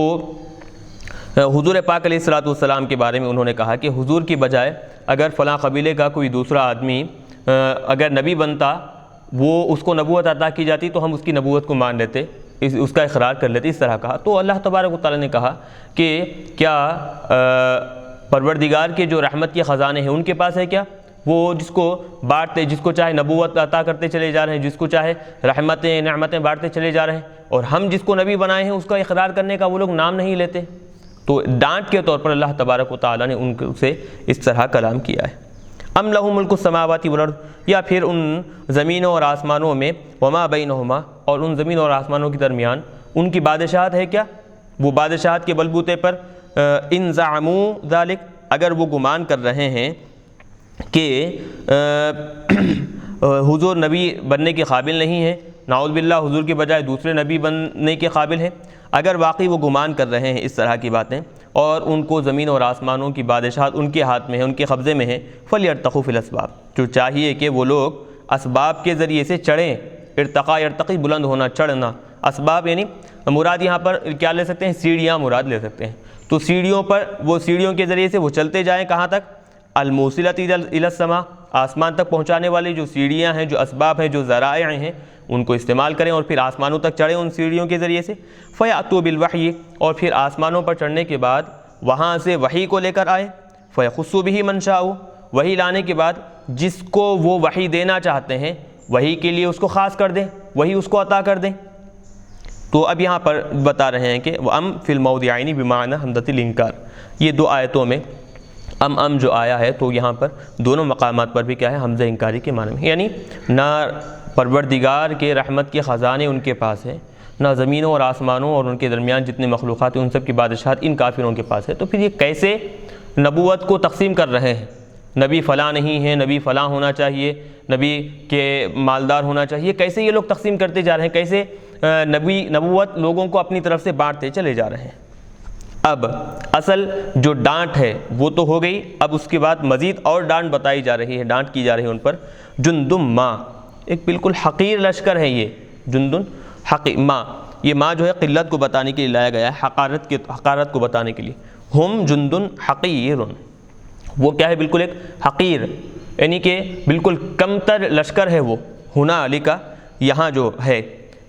حضور پاک علیہ الصلوۃ والسلام کے بارے میں انہوں نے کہا کہ حضور کی بجائے اگر فلاں قبیلے کا کوئی دوسرا آدمی اگر نبی بنتا، وہ اس کو نبوت عطا کی جاتی تو ہم اس کی نبوت کو مان لیتے، اس کا اقرار کر لیتے، اس طرح کہا۔ تو اللہ تبارک و تعالیٰ نے کہا کہ کیا پروردگار کے جو رحمت کے خزانے ہیں ان کے پاس ہے کیا؟ وہ جس کو بانٹتے، جس کو چاہے نبوت عطا کرتے چلے جا رہے ہیں، جس کو چاہے رحمتیں نعمتیں بانٹتے چلے جا رہے ہیں، اور ہم جس کو نبی بنائے ہیں اس کا اقرار کرنے کا وہ لوگ نام نہیں لیتے۔ تو ڈانٹ کے طور پر اللہ تبارک و تعالیٰ نے ان سے اس طرح کلام کیا ہے۔ ام لہ ملک السماوات والارض، یا پھر ان زمینوں اور آسمانوں میں، وما بینہما اور ان زمینوں اور آسمانوں کے درمیان ان کی بادشاہت ہے کیا؟ وہ بادشاہت کے بلبوتے پر ان زعموا ذالک، اگر وہ گمان کر رہے ہیں کہ حضور نبی بننے کے قابل نہیں ہے، نعوذ باللہ حضور کے بجائے دوسرے نبی بننے کے قابل ہیں، اگر واقعی وہ گمان کر رہے ہیں اس طرح کی باتیں اور ان کو زمین اور آسمانوں کی بادشاہت ان کے ہاتھ میں ہے، ان کے قبضے میں ہے، فلیرتقوا فی الاسباب، جو چاہیے کہ وہ لوگ اسباب کے ذریعے سے چڑھیں۔ ارتقاء ارتقی بلند ہونا، چڑھنا، اسباب یعنی مراد یہاں پر کیا لے سکتے ہیں؟ سیڑھیاں مراد لے سکتے ہیں۔ تو سیڑھیوں پر، وہ سیڑھیوں کے ذریعے سے وہ چلتے جائیں کہاں تک؟ الموصلۃ الی السماء، آسمان تک پہنچانے والی جو سیڑھیاں ہیں، جو اسباب ہیں، جو ذرائع ہیں، ان کو استعمال کریں اور پھر آسمانوں تک چڑھیں ان سیڑھیوں کے ذریعے سے۔ فیأتوا بالوحی، اور پھر آسمانوں پر چڑھنے کے بعد وہاں سے وحی کو لے کر آئے، فیخصوا بہ من شاء، وحی لانے کے بعد جس کو وہ وحی دینا چاہتے ہیں وحی کے لیے اس کو خاص کر دیں، وحی اس کو عطا کر دیں۔ تو اب یہاں پر بتا رہے ہیں کہ وَأَمْ فِي الْمَوْضِعَيْنِ بِمَعْنَى حمزۃ الانکار، یہ دو آیتوں میں ام جو آیا ہے تو یہاں پر دونوں مقامات پر بھی کیا ہے؟ حمزہ انکاری کے معنی میں، یعنی نہ پروردگار کے رحمت کے خزانے ان کے پاس ہے، نہ زمینوں اور آسمانوں اور ان کے درمیان جتنے مخلوقات ہیں ان سب کی بادشاہت ان کافروں کے پاس ہے۔ تو پھر یہ کیسے نبوت کو تقسیم کر رہے ہیں؟ نبی فلاں نہیں ہے، نبی فلاں ہونا چاہیے، نبی کے مالدار ہونا چاہیے، کیسے یہ لوگ تقسیم کرتے جا رہے ہیں؟ کیسے نبوت لوگوں کو اپنی طرف سے بانٹتے چلے جا رہے ہیں؟ اب اصل جو ڈانٹ ہے وہ تو ہو گئی، اب اس کے بعد مزید اور ڈانٹ بتائی جا رہی ہے، ڈانٹ کی جا رہی ہے ان پر۔ جندم ما، ایک بالکل حقیر لشکر ہے یہ، جندن حقیر ما، یہ ما جو ہے قلت کو بتانے کے لیے لایا گیا ہے، حقارت کو بتانے کے لیے۔ ہم جندن حقیر، وہ کیا ہے؟ بالکل ایک حقیر، یعنی کہ بالکل کم تر لشکر ہے وہ۔ ہنالک، یہاں جو ہے،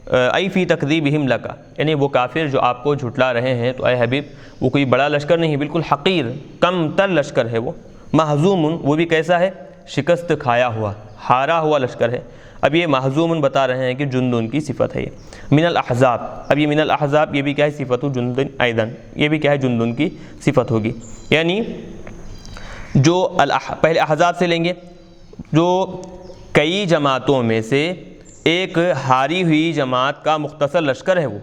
ای فی تکذیبہم لک، یعنی وہ کافر جو آپ کو جھٹلا رہے ہیں تو اے حبیب وہ کوئی بڑا لشکر نہیں، بالکل حقیر کم تر لشکر ہے وہ۔ محزوم، وہ بھی کیسا ہے؟ شکست کھایا ہوا، ہارا ہوا لشکر ہے۔ اب یہ محزوم بتا رہے ہیں کہ جندن کی صفت ہے یہ۔ من الاحزاب، اب یہ من الاحزاب یہ بھی کیا ہے؟ صفت جندن ایضاً، یہ بھی کیا ہے؟ جندن کی صفت ہوگی، یعنی جو پہلے احزاب سے لیں گے، جو کئی جماعتوں میں سے ایک ہاری ہوئی جماعت کا مختصر لشکر ہے، وہ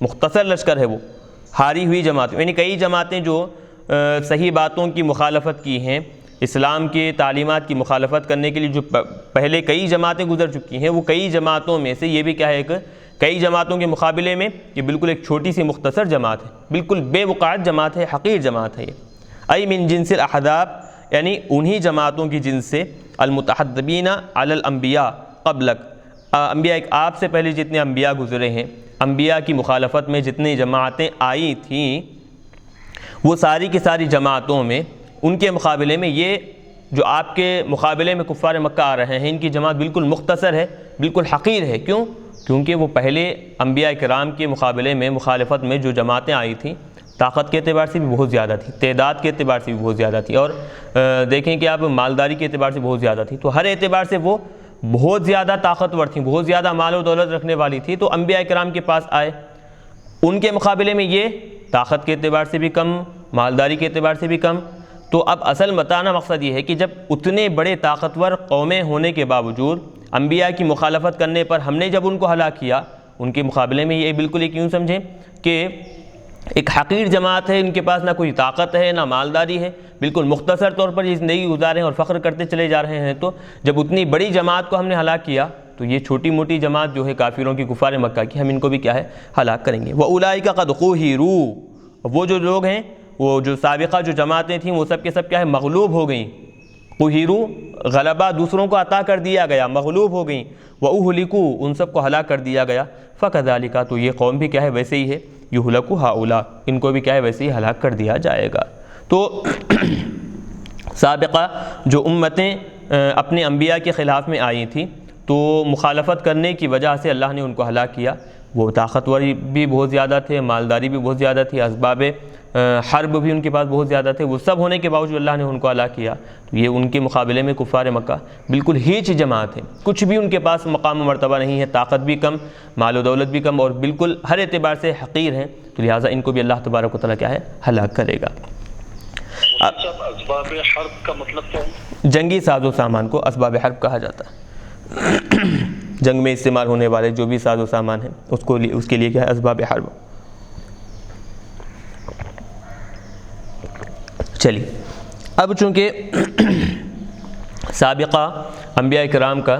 مختصر لشکر ہے، وہ ہاری ہوئی جماعت، یعنی کئی جماعتیں جو صحیح باتوں کی مخالفت کی ہیں، اسلام کے تعلیمات کی مخالفت کرنے کے لیے جو پہلے کئی جماعتیں گزر چکی ہیں، وہ کئی جماعتوں میں سے یہ بھی کیا ہے؟ ایک کئی جماعتوں کے مقابلے میں یہ بالکل ایک چھوٹی سی مختصر جماعت ہے، بالکل بے وقعت جماعت ہے، حقیر جماعت ہے یہ۔ ای من جنس الاحزاب، یعنی انہی جماعتوں کی جنس سے، المتحدبین علی الانبیاء قبلک، انبیاء آپ سے پہلے جتنے انبیاء گزرے ہیں، انبیاء کی مخالفت میں جتنی جماعتیں آئی تھیں، وہ ساری کی ساری جماعتوں میں ان کے مقابلے میں یہ جو آپ کے مقابلے میں کفار مکہ آ رہے ہیں، ان کی جماعت بالکل مختصر ہے، بالکل حقیر ہے۔ کیوں؟ کیونکہ وہ پہلے انبیاء کرام کے مقابلے میں مخالفت میں جو جماعتیں آئی تھیں، طاقت کے اعتبار سے بھی بہت زیادہ تھی، تعداد کے اعتبار سے بھی بہت زیادہ تھی، اور دیکھیں کہ آپ مالداری کے اعتبار سے بہت زیادہ تھی، تو ہر اعتبار سے وہ بہت زیادہ طاقتور تھیں، بہت زیادہ مال و دولت رکھنے والی تھی۔ تو انبیاء کرام کے پاس آئے، ان کے مقابلے میں یہ طاقت کے اعتبار سے بھی کم، مالداری کے اعتبار سے بھی کم۔ تو اب اصل بتانا مقصد یہ ہے کہ جب اتنے بڑے طاقتور قومیں ہونے کے باوجود انبیاء کی مخالفت کرنے پر ہم نے جب ان کو ہلاک کیا، ان کے مقابلے میں یہ بالکل ایک یوں سمجھیں کہ ایک حقیر جماعت ہے، ان کے پاس نہ کوئی طاقت ہے نہ مالداری ہے، بالکل مختصر طور پر یہ زندگی گزارے ہیں اور فخر کرتے چلے جا رہے ہیں۔ تو جب اتنی بڑی جماعت کو ہم نے ہلاک کیا تو یہ چھوٹی موٹی جماعت جو ہے کافروں کی، کفار مکہ کی، ہم ان کو بھی کیا ہے ہلاک کریں گے۔ وَأُولَٰئِکَ قَدْ قُوهِرُوا، وہ جو لوگ ہیں، وہ جو سابقہ جو جماعتیں تھیں وہ سب کے سب کیا ہے مغلوب ہو گئیں۔ قُوهِرُوا غلبہ دوسروں کو عطا کر دیا گیا، مغلوب ہو گئیں۔ وَأُهْلِكُوا ان سب کو ہلاک کر دیا گیا۔ فَكَذَلِكَ تو یہ قوم بھی کیا ہے ویسے ہی ہے، يُهْلَكُ هَؤُلَاء ان کو بھی کیا ہے ویسے ہی ہلاک کر دیا جائے گا۔ تو سابقہ جو امتیں اپنے انبیاء کے خلاف میں آئی تھیں تو مخالفت کرنے کی وجہ سے اللہ نے ان کو ہلاک کیا۔ وہ طاقتور بھی بہت زیادہ تھے، مالداری بھی بہت زیادہ تھی، اسباب حرب بھی ان کے پاس بہت زیادہ تھے، وہ سب ہونے کے باوجود اللہ نے ان کو ہلاک کیا۔ تو یہ ان کے مقابلے میں کفار مکہ بالکل ہیچ جماعت ہے، کچھ بھی ان کے پاس مقام و مرتبہ نہیں ہے، طاقت بھی کم، مال و دولت بھی کم، اور بالکل ہر اعتبار سے حقیر ہیں۔ تو لہٰذا ان کو بھی اللہ تبارک و تعالیٰ کیا ہے ہلاک کرے گا۔ اسباب حرب کا مطلب کیا ہے؟ جنگی ساز و سامان کو اسباب حرب کہا جاتا ہے۔ جنگ میں استعمال ہونے والے جو بھی ساز و سامان ہیں اس کے لیے کیا ہے اسباب حرب۔ چلیے اب چونکہ سابقہ انبیاء کرام کا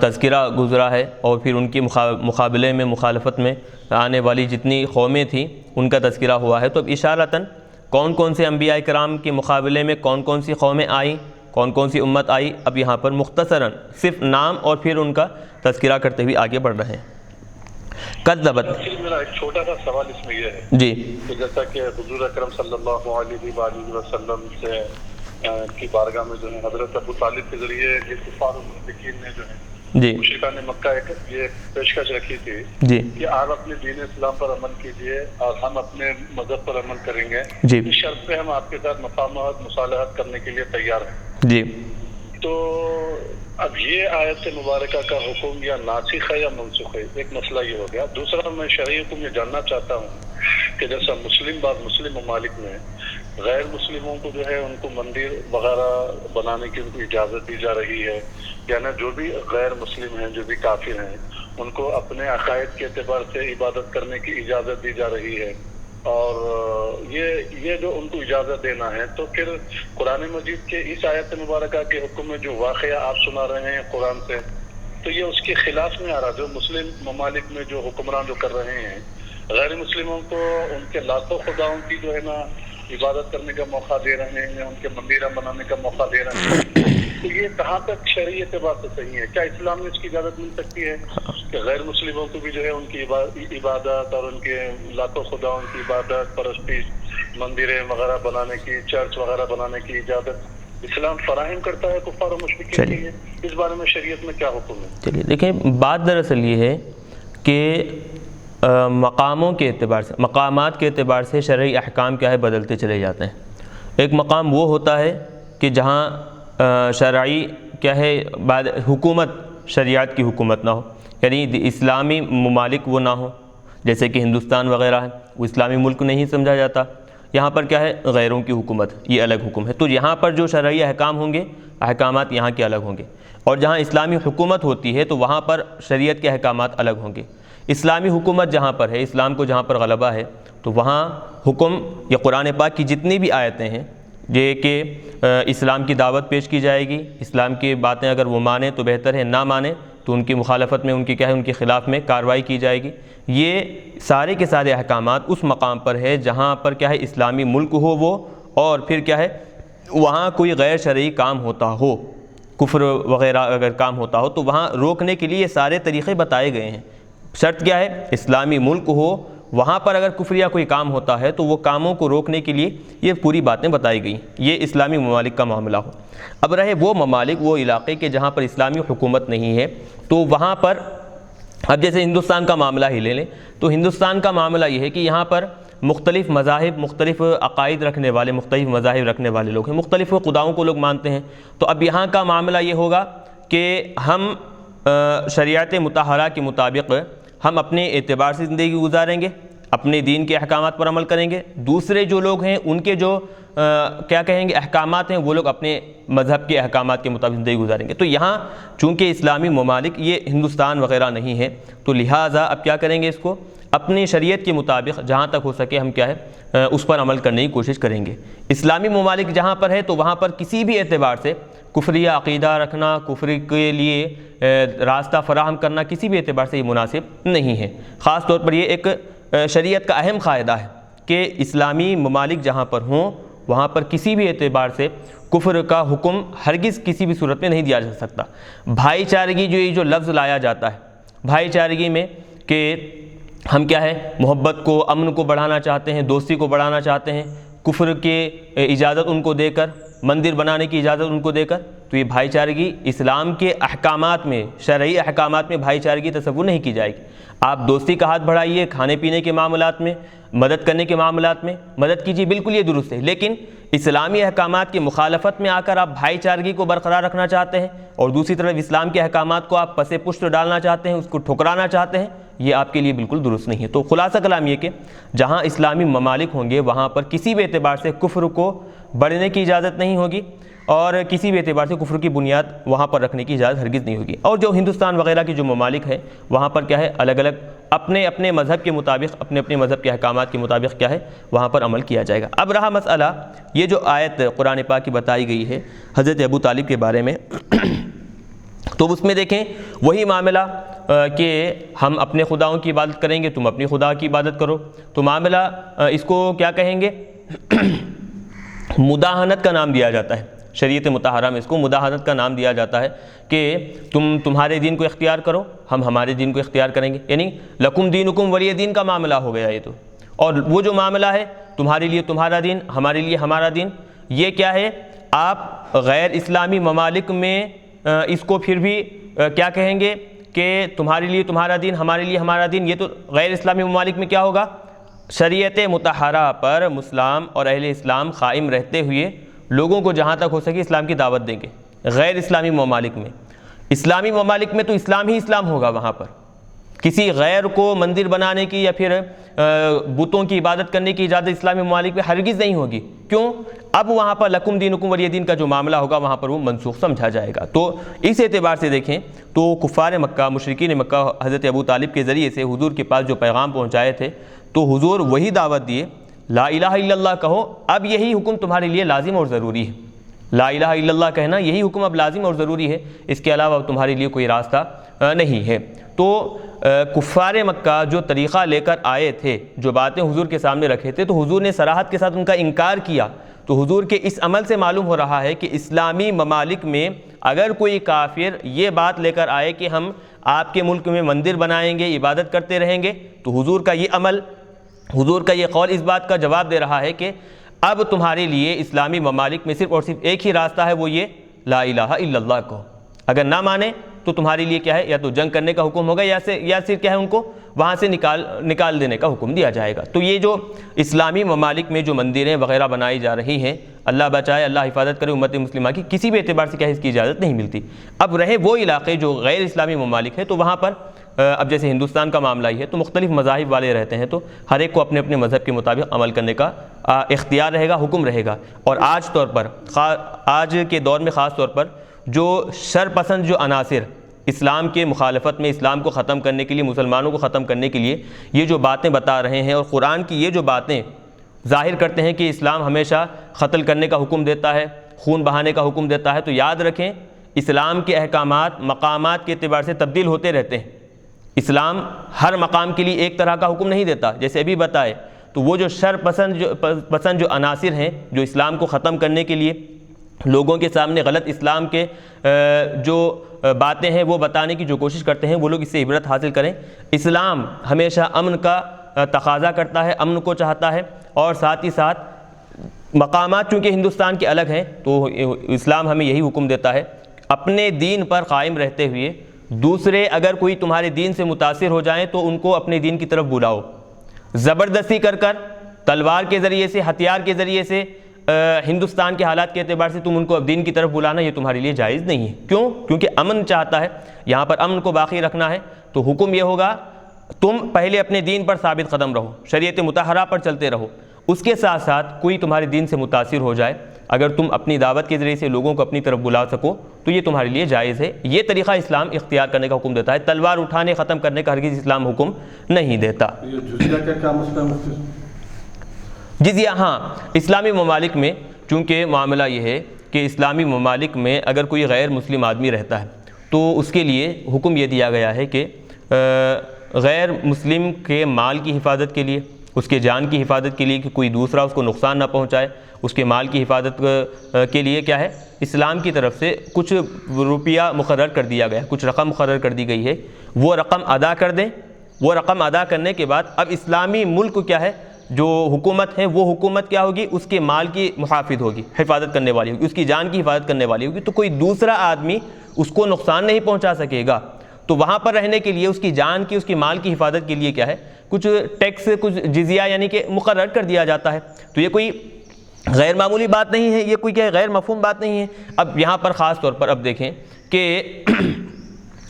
تذکرہ گزرا ہے اور پھر ان کی مقابلے میں مخالفت میں آنے والی جتنی قومیں تھیں ان کا تذکرہ ہوا ہے، تو اب اشارتاً کون کون سے انبیاء کرام کے مقابلے میں کون کون سی قومیں آئیں، کون کون سی امت آئی، اب یہاں پر مختصراً صرف نام اور پھر ان کا تذکرہ کرتے ہوئے آگے بڑھ رہے ہیں۔ کذبت، میرا ایک چھوٹا سا سوال اس میں یہ ہے جی کہ جیسا کہ حضور اکرم صلی اللہ علیہ وآلہ وسلم سے کی بارگاہ میں جو ہے حضرت ابو طالب کے ذریعے یہ کفار و مشرکین نے جو ہے جی مشرکان مکہ یہ پیشکش رکھی تھی جی کہ آپ اپنے دین اسلام پر عمل کیجئے اور ہم اپنے مذہب پر عمل کریں گے، جی اس شرط پہ ہم آپ کے ساتھ مفاہمت مصالحت کرنے کے لیے تیار ہیں۔ جی تو اب یہ آیت مبارکہ کا حکم یا ناسخ ہے یا منسوخ ہے، ایک مسئلہ یہ ہو گیا۔ دوسرا میں شرعی حکم یہ جاننا چاہتا ہوں کہ جیسا بعض مسلم ممالک میں غیر مسلموں کو جو ہے ان کو مندر وغیرہ بنانے کی ان کو اجازت دی جا رہی ہے، یعنی جو بھی غیر مسلم ہیں، جو بھی کافر ہیں، ان کو اپنے عقائد کے اعتبار سے عبادت کرنے کی اجازت دی جا رہی ہے، اور یہ جو ان کو اجازت دینا ہے، تو پھر قرآن مجید کے اس آیت مبارکہ کے حکم میں جو واقعہ آپ سنا رہے ہیں قرآن سے، تو یہ اس کے خلاف میں آ رہا۔ جو مسلم ممالک میں جو حکمران جو کر رہے ہیں غیر مسلموں کو ان کے لاکھوں خداؤں کی جو ہے نا عبادت کرنے کا موقع دے رہے ہیں، ان کے مندر بنانے کا موقع دے رہے ہیں، تو یہ کہاں تک شرعی اعتبار سے صحیح ہے؟ کیا اسلام میں اس کی اجازت مل سکتی ہے کہ غیر مسلموں کو بھی جو ہے ان کی عبادت اور ان کے لاکھوں خداؤں کی عبادت پرستی مندریں وغیرہ بنانے کی، چرچ وغیرہ بنانے کی اجازت اسلام فراہم کرتا ہے کفار و مشرکین کے لیے؟ اس بارے میں شریعت میں کیا حکم ہے؟ چلیے دیکھیں، بات دراصل یہ ہے کہ مقاموں کے اعتبار سے، مقامات کے اعتبار سے شرعی احکام کیا ہے بدلتے چلے جاتے ہیں۔ ایک مقام وہ ہوتا ہے کہ جہاں شرعی کیا ہے حکومت، شریعت کی حکومت نہ ہو، یعنی اسلامی ممالک وہ نہ ہو، جیسے کہ ہندوستان وغیرہ ہے، وہ اسلامی ملک نہیں سمجھا جاتا، یہاں پر کیا ہے غیروں کی حکومت، یہ الگ حکم ہے۔ تو یہاں پر جو شرعی احکام ہوں گے، احکامات یہاں کے الگ ہوں گے، اور جہاں اسلامی حکومت ہوتی ہے تو وہاں پر شریعت کے احکامات الگ ہوں گے۔ اسلامی حکومت جہاں پر ہے، اسلام کو جہاں پر غلبہ ہے، تو وہاں حکم یا قرآن پاک کی جتنی بھی آیتیں ہیں یہ کہ اسلام کی دعوت پیش کی جائے گی، اسلام کی باتیں اگر وہ مانیں تو بہتر ہے، نہ مانیں تو ان کی مخالفت میں، ان کی کیا ہے ان کے خلاف میں کارروائی کی جائے گی۔ یہ سارے کے سارے احکامات اس مقام پر ہے جہاں پر کیا ہے اسلامی ملک ہو وہ، اور پھر کیا ہے وہاں کوئی غیر شرعی کام ہوتا ہو، کفر وغیرہ اگر کام ہوتا ہو تو وہاں روکنے کے لیے یہ سارے طریقے بتائے گئے ہیں۔ شرط کیا ہے؟ اسلامی ملک ہو، وہاں پر اگر کفر یا کوئی کام ہوتا ہے تو وہ کاموں کو روکنے کے لیے یہ پوری باتیں بتائی گئی، یہ اسلامی ممالک کا معاملہ ہو۔ اب رہے وہ ممالک، وہ علاقے کے جہاں پر اسلامی حکومت نہیں ہے، تو وہاں پر اب جیسے ہندوستان کا معاملہ ہی لے لیں، تو ہندوستان کا معاملہ یہ ہے کہ یہاں پر مختلف مذاہب، مختلف عقائد رکھنے والے، مختلف مذاہب رکھنے والے لوگ ہیں، مختلف خداؤں کو لوگ مانتے ہیں۔ تو اب یہاں کا معاملہ یہ ہوگا کہ ہم شریعت مطہرہ کے مطابق ہم اپنے اعتبار سے زندگی گزاریں گے، اپنے دین کے احکامات پر عمل کریں گے، دوسرے جو لوگ ہیں ان کے جو کیا کہیں گے احکامات ہیں وہ لوگ اپنے مذہب کے احکامات کے مطابق زندگی گزاریں گے۔ تو یہاں چونکہ اسلامی ممالک یہ ہندوستان وغیرہ نہیں ہے، تو لہٰذا اب کیا کریں گے، اس کو اپنی شریعت کے مطابق جہاں تک ہو سکے ہم کیا ہے اس پر عمل کرنے کی کوشش کریں گے۔ اسلامی ممالک جہاں پر ہے تو وہاں پر کسی بھی اعتبار سے کفریہ عقیدہ رکھنا، کفر کے لیے راستہ فراہم کرنا کسی بھی اعتبار سے یہ مناسب نہیں ہے۔ خاص طور پر یہ ایک شریعت کا اہم قاعدہ ہے کہ اسلامی ممالک جہاں پر ہوں وہاں پر کسی بھی اعتبار سے کفر کا حکم ہرگز کسی بھی صورت میں نہیں دیا جا سکتا۔ بھائی چارگی جو لفظ لایا جاتا ہے بھائی چارگی میں کہ ہم کیا ہے محبت کو، امن کو بڑھانا چاہتے ہیں، دوستی کو بڑھانا چاہتے ہیں، کفر کے اجازت ان کو دے کر، مندر بنانے کی اجازت ان کو دے کر، تو یہ بھائی چارگی اسلام کے احکامات میں، شرعی احکامات میں بھائی چارگی تصور نہیں کی جائے گی۔ آپ دوستی کا ہاتھ بڑھائیے، کھانے پینے کے معاملات میں، مدد کرنے کے معاملات میں مدد کیجیے، بالکل یہ درست ہے، لیکن اسلامی احکامات کی مخالفت میں آ کر آپ بھائی چارگی کو برقرار رکھنا چاہتے ہیں اور دوسری طرف اسلام کے احکامات کو آپ پس پشت ڈالنا چاہتے ہیں، اس کو ٹھکرانا چاہتے ہیں، یہ آپ کے لیے بالکل درست نہیں ہے۔ تو خلاصہ کلام یہ کہ جہاں اسلامی ممالک ہوں گے وہاں پر کسی بھی اعتبار سے کفر کو بڑھنے کی اجازت نہیں ہوگی اور کسی بھی اعتبار سے کفر کی بنیاد وہاں پر رکھنے کی اجازت ہرگز نہیں ہوگی۔ اور جو ہندوستان وغیرہ کی جو ممالک ہیں وہاں پر کیا ہے الگ الگ اپنے اپنے مذہب کے مطابق، اپنے اپنے مذہب کے احکامات کے مطابق کیا ہے وہاں پر عمل کیا جائے گا۔ اب رہا مسئلہ یہ جو آیت قرآن پاک کی بتائی گئی ہے حضرت ابو طالب کے بارے میں، تو اس میں دیکھیں وہی معاملہ کہ ہم اپنے خداؤں کی عبادت کریں گے، تم اپنی خدا کی عبادت کرو، تو معاملہ اس کو کیا کہیں گے مداہنت کا نام دیا جاتا ہے۔ شریعت مطہرہ میں اس کو مداہنت کا نام دیا جاتا ہے کہ تمہارے دین کو اختیار کرو، ہم ہمارے دین کو اختیار کریں گے، یعنی لکم دینکم ولی دین کا معاملہ ہو گیا یہ تو۔ اور وہ جو معاملہ ہے تمہارے لیے تمہارا دین، ہمارے لیے ہمارا دین، یہ کیا ہے آپ غیر اسلامی ممالک میں اس کو پھر بھی کیا کہیں گے کہ تمہارے لیے تمہارا دین، ہمارے لیے ہمارا دین، یہ تو غیر اسلامی ممالک میں کیا ہوگا شریعت مطہرہ پر مسلم اور اہل اسلام قائم رہتے ہوئے لوگوں کو جہاں تک ہو سکے اسلام کی دعوت دیں گے۔ غیر اسلامی ممالک میں، اسلامی ممالک میں تو اسلام ہی اسلام ہوگا، وہاں پر کسی غیر کو مندر بنانے کی یا پھر بتوں کی عبادت کرنے کی اجازت اسلامی ممالک میں ہرگز نہیں ہوگی۔ کیوں؟ اب وہاں پر لکم دینکم ولی دین کا جو معاملہ ہوگا وہاں پر وہ منسوخ سمجھا جائے گا۔ تو اس اعتبار سے دیکھیں تو کفار مکہ، مشرکین مکہ حضرت ابو طالب کے ذریعے سے حضور کے پاس جو پیغام پہنچائے تھے تو حضور وہی دعوت دیے لا الہ الا اللہ کہو، اب یہی حکم تمہارے لیے لازم اور ضروری ہے۔ لا الہ الا اللہ کہنا یہی حکم اب لازم اور ضروری ہے، اس کے علاوہ اب تمہارے لیے کوئی راستہ نہیں ہے۔ تو کفار مکہ جو طریقہ لے کر آئے تھے، جو باتیں حضور کے سامنے رکھے تھے، تو حضور نے صراحت کے ساتھ ان کا انکار کیا۔ تو حضور کے اس عمل سے معلوم ہو رہا ہے کہ اسلامی ممالک میں اگر کوئی کافر یہ بات لے کر آئے کہ ہم آپ کے ملک میں مندر بنائیں گے، عبادت کرتے رہیں گے، تو حضور کا یہ عمل، حضور کا یہ قول اس بات کا جواب دے رہا ہے کہ اب تمہارے لیے اسلامی ممالک میں صرف اور صرف ایک ہی راستہ ہے، وہ یہ لا الہ الا اللہ کو۔ اگر نہ مانے تو تمہارے لیے کیا ہے یا تو جنگ کرنے کا حکم ہوگا یا صرف کیا ہے ان کو وہاں سے نکال دینے کا حکم دیا جائے گا۔ تو یہ جو اسلامی ممالک میں جو مندریں وغیرہ بنائی جا رہی ہیں، اللہ بچائے، اللہ حفاظت کرے امت مسلمہ کی، کسی بھی اعتبار سے کیا ہے اس کی اجازت نہیں ملتی۔ اب رہے وہ علاقے جو غیر اسلامی ممالک ہیں، تو وہاں پر اب جیسے ہندوستان کا معاملہ ہی ہے تو مختلف مذاہب والے رہتے ہیں، تو ہر ایک کو اپنے اپنے مذہب کے مطابق عمل کرنے کا اختیار رہے گا، حکم رہے گا۔ اور آج کے دور میں خاص طور پر جو شر پسند جو عناصر اسلام کے مخالفت میں، اسلام کو ختم کرنے کے لیے، مسلمانوں کو ختم کرنے کے لیے یہ جو باتیں بتا رہے ہیں اور قرآن کی یہ جو باتیں ظاہر کرتے ہیں کہ اسلام ہمیشہ قتل کرنے کا حکم دیتا ہے، خون بہانے کا حکم دیتا ہے، تو یاد رکھیں اسلام کے احکامات مقامات کے اعتبار سے تبدیل ہوتے رہتے ہیں۔ اسلام ہر مقام کے لیے ایک طرح کا حکم نہیں دیتا، جیسے ابھی بتائے۔ تو وہ جو شر پسند جو عناصر ہیں جو اسلام کو ختم کرنے کے لیے لوگوں کے سامنے غلط اسلام کے جو باتیں ہیں وہ بتانے کی جو کوشش کرتے ہیں، وہ لوگ اس سے عبرت حاصل کریں۔ اسلام ہمیشہ امن کا تقاضا کرتا ہے، امن کو چاہتا ہے، اور ساتھ ہی ساتھ مقامات چونکہ ہندوستان کے الگ ہیں تو اسلام ہمیں یہی حکم دیتا ہے اپنے دین پر قائم رہتے ہوئے دوسرے اگر کوئی تمہارے دین سے متاثر ہو جائیں تو ان کو اپنے دین کی طرف بلاؤ۔ زبردستی کر تلوار کے ذریعے سے، ہتھیار کے ذریعے سے ہندوستان کے حالات کے اعتبار سے تم ان کو اب دین کی طرف بلانا یہ تمہارے لیے جائز نہیں ہے۔ کیوں؟ کیونکہ امن چاہتا ہے، یہاں پر امن کو باقی رکھنا ہے، تو حکم یہ ہوگا تم پہلے اپنے دین پر ثابت قدم رہو، شریعت مطہرہ پر چلتے رہو، اس کے ساتھ ساتھ کوئی تمہارے دین سے متاثر ہو جائے، اگر تم اپنی دعوت کے ذریعے سے لوگوں کو اپنی طرف بلا سکو تو یہ تمہارے لیے جائز ہے۔ یہ طریقہ اسلام اختیار کرنے کا حکم دیتا ہے، تلوار اٹھانے ختم کرنے کا ہرگز اسلام حکم نہیں دیتا۔ یہ جزیہ کا کیا مسئلہ مفتی؟ جزیہ، ہاں، اسلامی ممالک میں چونکہ معاملہ یہ ہے کہ اسلامی ممالک میں اگر کوئی غیر مسلم آدمی رہتا ہے تو اس کے لیے حکم یہ دیا گیا ہے کہ غیر مسلم کے مال کی حفاظت کے لیے، اس کے جان کی حفاظت کے لیے کہ کوئی دوسرا اس کو نقصان نہ پہنچائے، اس کے مال کی حفاظت کے لیے کیا ہے، اسلام کی طرف سے کچھ روپیہ مقرر کر دیا گیا، کچھ رقم مقرر کر دی گئی ہے، وہ رقم ادا کر دیں۔ وہ رقم ادا کرنے کے بعد اب اسلامی ملک کیا ہے، جو حکومت ہے وہ حکومت کیا ہوگی، اس کے مال کی محافظ ہوگی، حفاظت کرنے والی ہوگی، اس کی جان کی حفاظت کرنے والی ہوگی، تو کوئی دوسرا آدمی اس کو نقصان نہیں پہنچا سکے گا۔ تو وہاں پر رہنے کے لیے، اس کی جان کی، اس کی مال کی حفاظت کے لیے کیا ہے، کچھ ٹیکس، کچھ جزیہ یعنی کہ مقرر کر دیا جاتا ہے۔ تو یہ کوئی غیر معمولی بات نہیں ہے، یہ کوئی کیا غیر مفہوم بات نہیں ہے۔ اب یہاں پر خاص طور پر اب دیکھیں کہ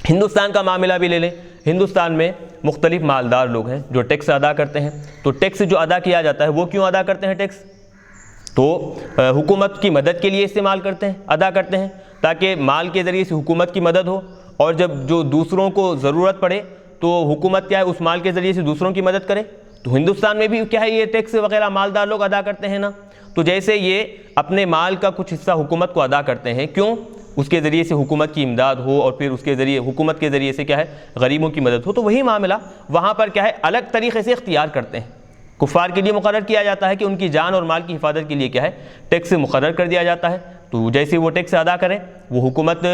ہندوستان کا معاملہ بھی لے لیں، ہندوستان میں مختلف مالدار لوگ ہیں جو ٹیکس ادا کرتے ہیں، تو ٹیکس جو ادا کیا جاتا ہے وہ کیوں ادا کرتے ہیں ٹیکس؟ تو حکومت کی مدد کے لیے استعمال کرتے ہیں، ادا کرتے ہیں، تاکہ مال کے ذریعے سے حکومت کی مدد ہو، اور جب جو دوسروں کو ضرورت پڑے تو حکومت کیا ہے، اس مال کے ذریعے سے دوسروں کی مدد کرے۔ تو ہندوستان میں بھی کیا ہے، یہ ٹیکس وغیرہ مالدار لوگ ادا کرتے ہیں نا۔ تو جیسے یہ اپنے مال کا کچھ حصہ حکومت کو ادا کرتے ہیں، کیوں؟ اس کے ذریعے سے حکومت کی امداد ہو، اور پھر اس کے ذریعے حکومت کے ذریعے سے کیا ہے، غریبوں کی مدد ہو۔ تو وہی معاملہ وہاں پر کیا ہے، الگ طریقے سے اختیار کرتے ہیں۔ کفار کے لیے مقرر کیا جاتا ہے کہ ان کی جان اور مال کی حفاظت کے لیے کیا ہے، ٹیکس مقرر کر دیا جاتا ہے۔ تو جیسے وہ ٹیکس ادا کریں، وہ حکومت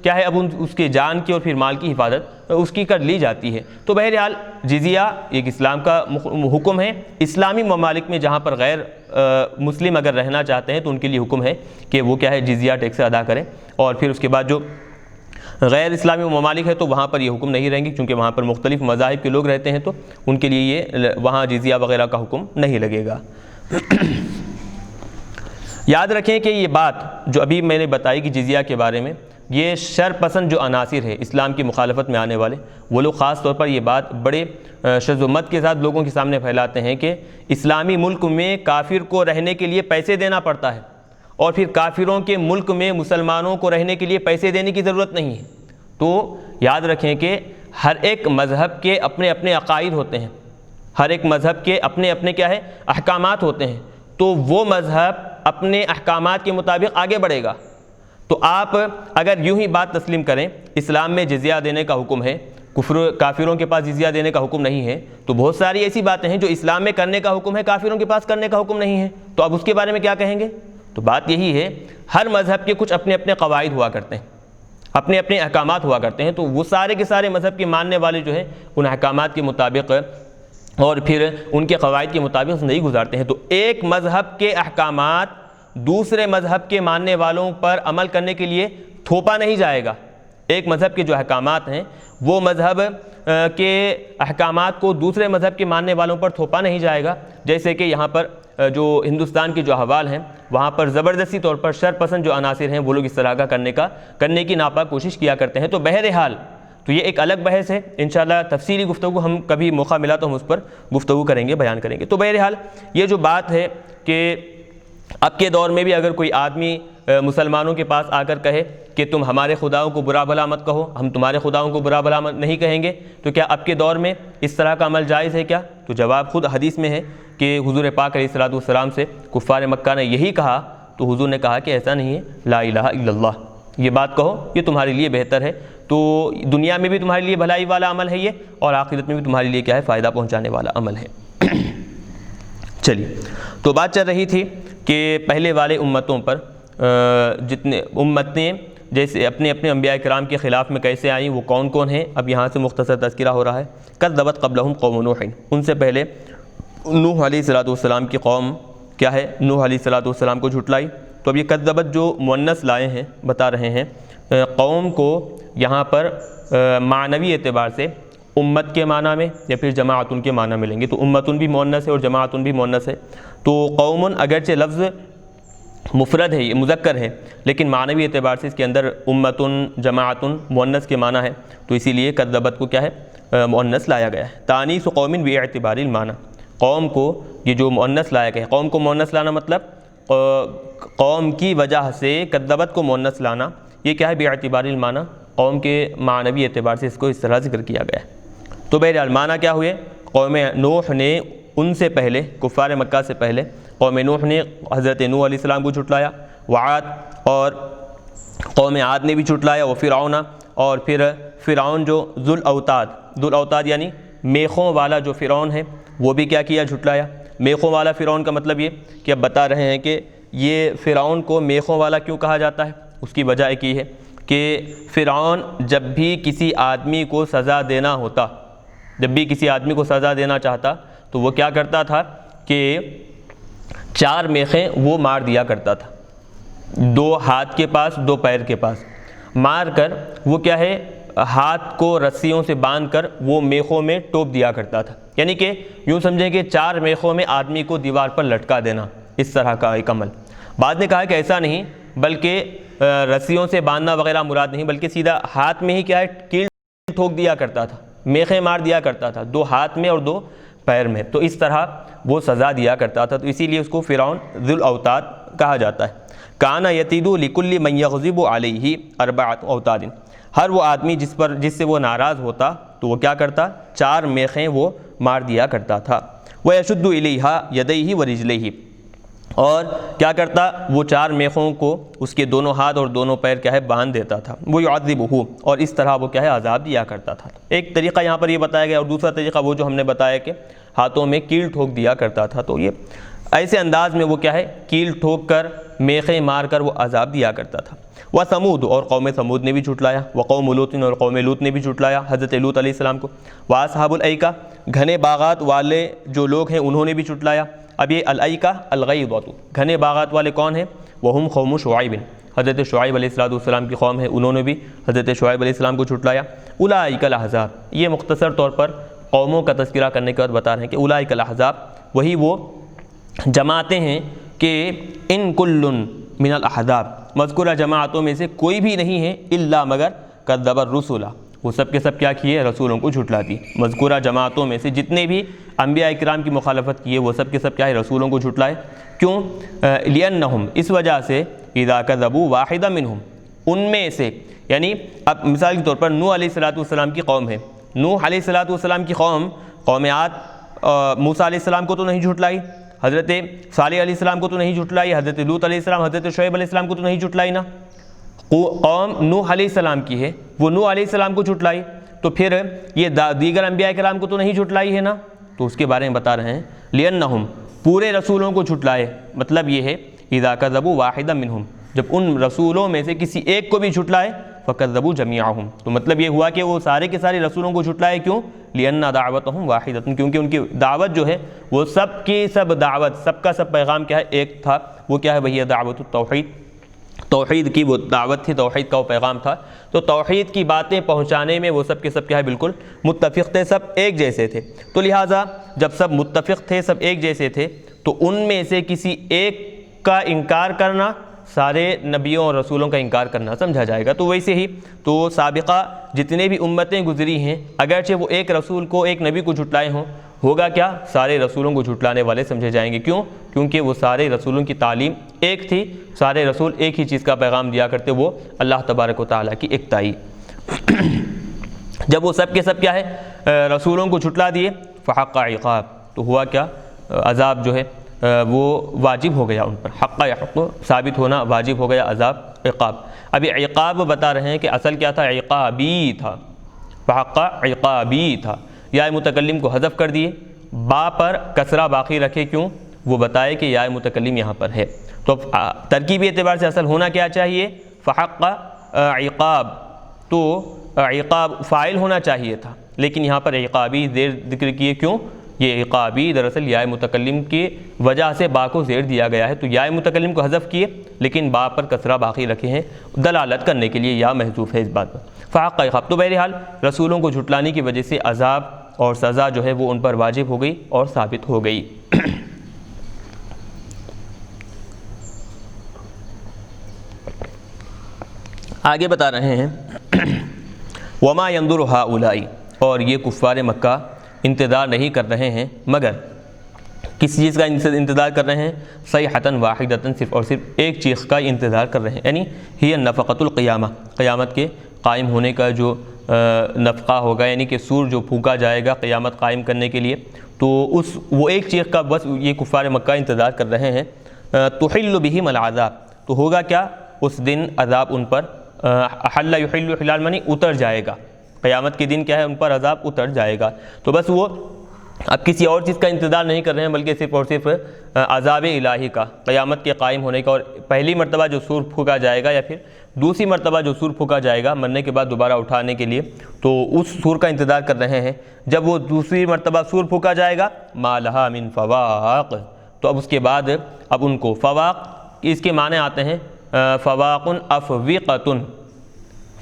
کیا ہے، اب اس کے جان کی اور پھر مال کی حفاظت اس کی کر لی جاتی ہے۔ تو بہرحال جزیہ ایک اسلام کا حکم ہے۔ اسلامی ممالک میں جہاں پر غیر مسلم اگر رہنا چاہتے ہیں تو ان کے لیے حکم ہے کہ وہ کیا ہے، جزیہ ٹیکس ادا کریں، اور پھر اس کے بعد جو غیر اسلامی ممالک ہے تو وہاں پر یہ حکم نہیں رہیں گی، چونکہ وہاں پر مختلف مذاہب کے لوگ رہتے ہیں، تو ان کے لیے یہ وہاں جزیہ وغیرہ کا حکم نہیں لگے گا۔ یاد رکھیں کہ یہ بات جو ابھی میں نے بتائی کہ جزیہ کے بارے میں، یہ شر پسند جو عناصر ہے اسلام کی مخالفت میں آنے والے، وہ لوگ خاص طور پر یہ بات بڑے شذ و مت کے ساتھ لوگوں کے سامنے پھیلاتے ہیں کہ اسلامی ملک میں کافر کو رہنے کے لیے پیسے دینا پڑتا ہے، اور پھر کافروں کے ملک میں مسلمانوں کو رہنے کے لیے پیسے دینے کی ضرورت نہیں ہے۔ تو یاد رکھیں کہ ہر ایک مذہب کے اپنے اپنے عقائد ہوتے ہیں، ہر ایک مذہب کے اپنے اپنے کیا ہے، احکامات ہوتے ہیں، تو وہ مذہب اپنے احکامات کے مطابق آگے بڑھے گا۔ تو آپ اگر یوں ہی بات تسلیم کریں اسلام میں جزیہ دینے کا حکم ہے، کافروں کے پاس جزیہ دینے کا حکم نہیں ہے، تو بہت ساری ایسی باتیں ہیں جو اسلام میں کرنے کا حکم ہے، کافروں کے پاس کرنے کا حکم نہیں ہے، تو اب اس کے بارے میں کیا کہیں گے؟ تو بات یہی ہے، ہر مذہب کے کچھ اپنے اپنے قواعد ہوا کرتے ہیں، اپنے اپنے احکامات ہوا کرتے ہیں، تو وہ سارے کے سارے مذہب کے ماننے والے جو ہیں ان احکامات کے مطابق اور پھر ان کے قواعد کے مطابق نہیں گزارتے ہیں۔ تو ایک مذہب کے احکامات دوسرے مذہب کے ماننے والوں پر عمل کرنے کے لیے تھوپا نہیں جائے گا۔ ایک مذہب کے جو احکامات ہیں وہ مذہب کے احکامات کو دوسرے مذہب کے ماننے والوں پر تھوپا نہیں جائے گا۔ جیسے کہ یہاں پر جو ہندوستان کے جو احوال ہیں وہاں پر زبردستی طور پر شر پسند جو عناصر ہیں وہ لوگ اس طرح کا کرنے کی ناپاک کوشش کیا کرتے ہیں۔ تو بہرحال تو یہ ایک الگ بحث ہے، انشاءاللہ تفصیلی گفتگو ہم کبھی موقع ملا تو ہم اس پر گفتگو کریں گے، بیان کریں گے۔ تو بہرحال یہ جو بات ہے کہ اب کے دور میں بھی اگر کوئی آدمی مسلمانوں کے پاس آ کر کہے کہ تم ہمارے خداؤں کو برا بھلا مت کہو، ہم تمہارے خداؤں کو برا بھلا نہیں کہیں گے، تو کیا اب کے دور میں اس طرح کا عمل جائز ہے کیا؟ تو جواب خود حدیث میں ہے کہ حضور پاک علیہ الصلوۃ والسلام سے کفار مکہ نے یہی کہا، تو حضور نے کہا کہ ایسا نہیں ہے، لا الہ الا اللہ، یہ بات کہو، یہ تمہارے لیے بہتر ہے، تو دنیا میں بھی تمہارے لیے بھلائی والا عمل ہے یہ، اور آخرت میں بھی تمہارے لیے کیا ہے، فائدہ پہنچانے والا عمل ہے۔ چلیے، تو بات چل رہی تھی کہ پہلے والے امتوں پر جتنے امتیں جیسے اپنے اپنے انبیاء کرام کے خلاف میں کیسے آئیں، وہ کون کون ہیں، اب یہاں سے مختصر تذکرہ ہو رہا ہے۔ کذبت قبلہم قوم نوح، ان سے پہلے نوح علیہ الصلوۃ والسلام کی قوم کیا ہے، نوح علیہ الصلوۃ والسلام کو جھٹلائی۔ تو اب یہ کذبت جو مؤنث لائے ہیں بتا رہے ہیں، قوم کو یہاں پر معنوی اعتبار سے امت کے معنی میں یا پھر جماعتن کے معنی میں لیں گے، تو امتن بھی مؤنث ہے اور جماعتن بھی مؤنث ہے۔ تو قومن اگرچہ لفظ مفرد ہے، یہ مذکر ہے، لیکن معنوی اعتبار سے اس کے اندر امتن جماعتن مؤنث کے معنی ہے، تو اسی لیے کذبت کو کیا ہے، مؤنث لایا گیا ہے۔ تانیث قوم باعتبار المعنی، قوم کو یہ جو مؤنث لایا گیا ہے، قوم کو مؤنث لانا مطلب قوم کی وجہ سے کذبت کو مؤنث لانا، یہ کیا ہے؟ باعتبار المعنی، قوم کے معنوی اعتبار سے اس کو اس طرح ذکر کیا گیا ہے۔ تو بہرحال معنی کیا ہوئے؟ قوم نوح نے ان سے پہلے، کفار مکہ سے پہلے قوم نوح نے حضرت نوح علیہ السلام کو جھٹلایا، وعاد اور قوم عاد نے بھی جھٹلایا، وہ فرعون، اور پھر فرعون جو ذو الاوتاد یعنی میخوں والا جو فرعون ہے وہ بھی کیا کیا؟ جھٹلایا۔ میخوں والا فرعون کا مطلب یہ کہ اب بتا رہے ہیں کہ یہ فرعون کو میخوں والا کیوں کہا جاتا ہے؟ اس کی وجہ ایک یہ ہے کہ فرعون جب بھی کسی آدمی کو سزا دینا ہوتا، جب بھی کسی آدمی کو سزا دینا چاہتا تو وہ کیا کرتا تھا کہ 4 میخیں وہ مار دیا کرتا تھا، 2 ہاتھ کے پاس 2 پیر کے پاس مار کر وہ کیا ہے؟ ہاتھ کو رسیوں سے باندھ کر وہ میخوں میں ٹوپ دیا کرتا تھا، یعنی کہ یوں سمجھیں کہ 4 میخوں میں آدمی کو دیوار پر لٹکا دینا، اس طرح کا ایک عمل۔ بعد نے کہا کہ ایسا نہیں، بلکہ رسیوں سے باندھنا وغیرہ مراد نہیں، بلکہ سیدھا ہاتھ میں ہی کیا ہے؟ کیل ٹھوک دیا کرتا تھا، میخیں مار دیا کرتا تھا، 2 ہاتھ میں اور 2 پیر میں، تو اس طرح وہ سزا دیا کرتا تھا، تو اسی لیے اس کو فرعون ذو الاوتاد کہا جاتا ہے۔ کانا یتیدو لکل من یغضب علیہ 4 اوتاد، ہر وہ آدمی جس سے وہ ناراض ہوتا تو وہ کیا کرتا؟ 4 میخیں وہ مار دیا کرتا تھا۔ ویشد الیہا یدیہ ورجلیہ، اور کیا کرتا؟ وہ 4 میخوں کو اس کے دونوں ہاتھ اور دونوں پیر کیا ہے؟ باندھ دیتا تھا۔ وہ یعذبہ، اور اس طرح وہ کیا ہے؟ عذاب دیا کرتا تھا۔ ایک طریقہ یہاں پر یہ بتایا گیا، اور دوسرا طریقہ وہ جو ہم نے بتایا کہ ہاتھوں میں کیل ٹھوک دیا کرتا تھا، تو یہ ایسے انداز میں وہ کیا ہے؟ کیل ٹھوک کر میخیں مار کر وہ عذاب دیا کرتا تھا۔ وثمود، اور قوم ثمود نے بھی جھٹلایا، وقوم لوط، اور قوم لوط نے بھی جھٹلایا حضرت لوط علیہ السلام کو۔ واصحاب الایکہ، گھنے باغات والے جو لوگ ہیں انہوں نے بھی جھٹلایا۔ اب یہ الایکہ الغیضۃ، گھنے باغات والے کون ہیں؟ وہم قوم شعیب، حضرت شعیب علیہ السلام کی قوم ہے، انہوں نے بھی حضرت شعیب علیہ السلام کو جھٹلایا۔ اولئک الاحزاب، یہ مختصر طور پر قوموں کا تذکرہ کرنے کے بعد بتا رہے ہیں کہ اولئک الاحزاب وہی وہ جماعتیں ہیں کہ ان کل من الاحزاب، مذکورہ جماعتوں میں سے کوئی بھی نہیں ہے الا مگر کذب الرسل، وہ سب کے سب کیا کیے؟ رسولوں کو جھٹلا دی۔ مذکورہ جماعتوں میں سے جتنے بھی انبیاء اکرام کی مخالفت کیے وہ سب کے سب کیا ہے؟ رسولوں کو جھٹلائے۔ کیوں؟ لأنہم، اس وجہ سے، اذا کذبوا واحدا منہم، ان میں سے، یعنی اب مثال کے طور پر نوح علیہ السلام کی قوم ہے، نوح علیہ السلام کی قوم عاد موسیٰ علیہ السلام کو تو نہیں جھٹلائی، حضرت صالح علیہ السلام کو تو نہیں جھٹلائی، حضرت لوط علیہ السلام، حضرت شعیب علیہ السلام کو تو نہیں جھٹلائی نا، قوم نوح علیہ السلام کی ہے، وہ نوح علیہ السلام کو جھٹلائی، تو پھر یہ دیگر انبیاء کرام کو تو نہیں جھٹلائی ہے نا، تو اس کے بارے میں بتا رہے ہیں لِأَنَّهُمْ، پورے رسولوں کو جھٹلائے، مطلب یہ ہے اِذَا كَذَّبُوا وَاحِدًا مِّنْهُمْ، جب ان رسولوں میں سے کسی ایک کو بھی جھٹلائے فَكَذَّبُوا جَمِيعَهُمْ، تو مطلب یہ ہوا کہ وہ سارے کے سارے رسولوں کو جھٹلائے، کیوں؟ لِأَنَّ دَعْوَتَهُمْ وَاحِدَةٌ، کیونکہ ان کی دعوت جو ہے وہ سب کی سب دعوت، سب کا سب پیغام کیا ہے؟ ایک تھا، وہ کیا ہے؟ وہی دعوت التوحید، توحید کی وہ دعوت تھی، توحید کا وہ پیغام تھا، تو توحید کی باتیں پہنچانے میں وہ سب کے سب کیا ہے؟ بالکل متفق تھے، سب ایک جیسے تھے، تو لہٰذا جب سب متفق تھے، سب ایک جیسے تھے، تو ان میں سے کسی ایک کا انکار کرنا سارے نبیوں اور رسولوں کا انکار کرنا سمجھا جائے گا۔ تو ویسے ہی تو سابقہ جتنے بھی امتیں گزری ہیں، اگرچہ وہ ایک رسول کو، ایک نبی کو جھٹلائے ہوں، ہوگا کیا؟ سارے رسولوں کو جھٹلانے والے سمجھے جائیں گے۔ کیوں؟ کیونکہ وہ سارے رسولوں کی تعلیم ایک تھی، سارے رسول ایک ہی چیز کا پیغام دیا کرتے، وہ اللہ تبارک و تعالیٰ کی اکتائی۔ جب وہ سب کے سب کیا ہے؟ رسولوں کو جھٹلا دیے، فحق عقاب، تو ہوا کیا؟ عذاب جو ہے وہ واجب ہو گیا ان پر، حق یحق ثابت ہونا واجب ہو گیا، عذاب عقاب۔ ابھی عقاب بتا رہے ہیں کہ اصل کیا تھا؟ عقابی تھا، فحق عقابی تھا، یا متکلم کو حذف کر دیے، با پر کسرہ باقی رکھے، کیوں؟ وہ بتائے کہ یا متکلم یہاں پر ہے، تو ترکیبی اعتبار سے اصل ہونا کیا چاہیے؟ فحق عقاب، تو عقاب فاعل ہونا چاہیے تھا، لیکن یہاں پر عقابی زیر ذکر کیے، کیوں؟ یہ عقابی دراصل یا متکلم کی وجہ سے با کو زیر دیا گیا ہے، تو یا متکلم کو حذف کیے لیکن با پر کسرہ باقی رکھے ہیں، دلالت کرنے کے لیے یا محذوف ہے اس بات پر۔ فحق عقاب، تو بہرحال رسولوں کو جھٹلانے کی وجہ سے عذاب اور سزا جو ہے وہ ان پر واجب ہو گئی اور ثابت ہو گئی۔ آگے بتا رہے ہیں وما ينظر هؤلاء، اور یہ کفار مکہ انتظار نہیں کر رہے ہیں مگر کس چیز کا انتظار کر رہے ہیں؟ صیحۃ واحدۃ، صرف اور صرف ایک چیخ کا انتظار کر رہے ہیں، یعنی ہی نفقۃ القیامہ، قیامت کے قائم ہونے کا جو نفقہ ہوگا، یعنی کہ سور جو پھونکا جائے گا قیامت قائم کرنے کے لیے، تو وہ ایک چیخ کا بس یہ کفار مکہ انتظار کر رہے ہیں۔ تحل بہم العذاب، تو ہوگا کیا؟ اس دن عذاب ان پر احل یحل حلال منی اتر جائے گا، قیامت کے دن کیا ہے ان پر عذاب اتر جائے گا۔ تو بس وہ اب کسی اور چیز کا انتظار نہیں کر رہے ہیں بلکہ صرف اور صرف عذاب الہی کا، قیامت کے قائم ہونے کا، اور پہلی مرتبہ جو سور پھونکا جائے گا یا پھر دوسری مرتبہ جو سور پھونکا جائے گا مرنے کے بعد دوبارہ اٹھانے کے لیے، تو اس سور کا انتظار کر رہے ہیں۔ جب وہ دوسری مرتبہ سور پھونکا جائے گا ما لہا من فواق، تو اب اس کے بعد اب ان کو فواق، اس کے معنی آتے ہیں فواق افوقۃ،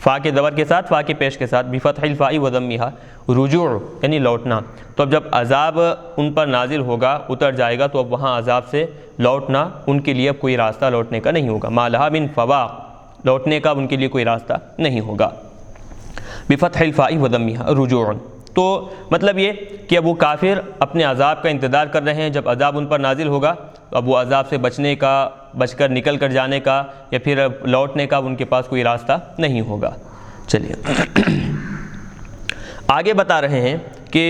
فا کے زبر کے ساتھ، فا کے پیش کے ساتھ، بفتح الفاء و ضمها، رجوع یعنی لوٹنا۔ تو اب جب عذاب ان پر نازل ہوگا، اتر جائے گا، تو اب وہاں عذاب سے لوٹنا ان کے لیے اب کوئی راستہ لوٹنے کا نہیں ہوگا، ما لہا من فواق، لوٹنے کا ان کے لیے کوئی راستہ نہیں ہوگا، بفتح الفاء و ضمها رجوع۔ تو مطلب یہ کہ اب وہ کافر اپنے عذاب کا انتظار کر رہے ہیں، جب عذاب ان پر نازل ہوگا تو اب وہ عذاب سے بچنے کا، بچ کر نکل کر جانے کا یا پھر لوٹنے کا ان کے پاس کوئی راستہ نہیں ہوگا۔ چلیے آگے بتا رہے ہیں کہ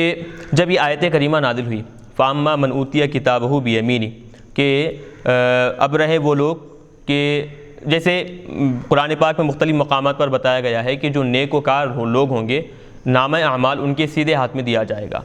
جب یہ آیت کریمہ نازل ہوئی فاما من اوتی کتابہ بیمینی، کہ اب رہے وہ لوگ کہ جیسے قرآن پاک میں مختلف مقامات پر بتایا گیا ہے کہ جو نیک وکار لوگ ہوں گے نامہ اعمال ان کے سیدھے ہاتھ میں دیا جائے گا،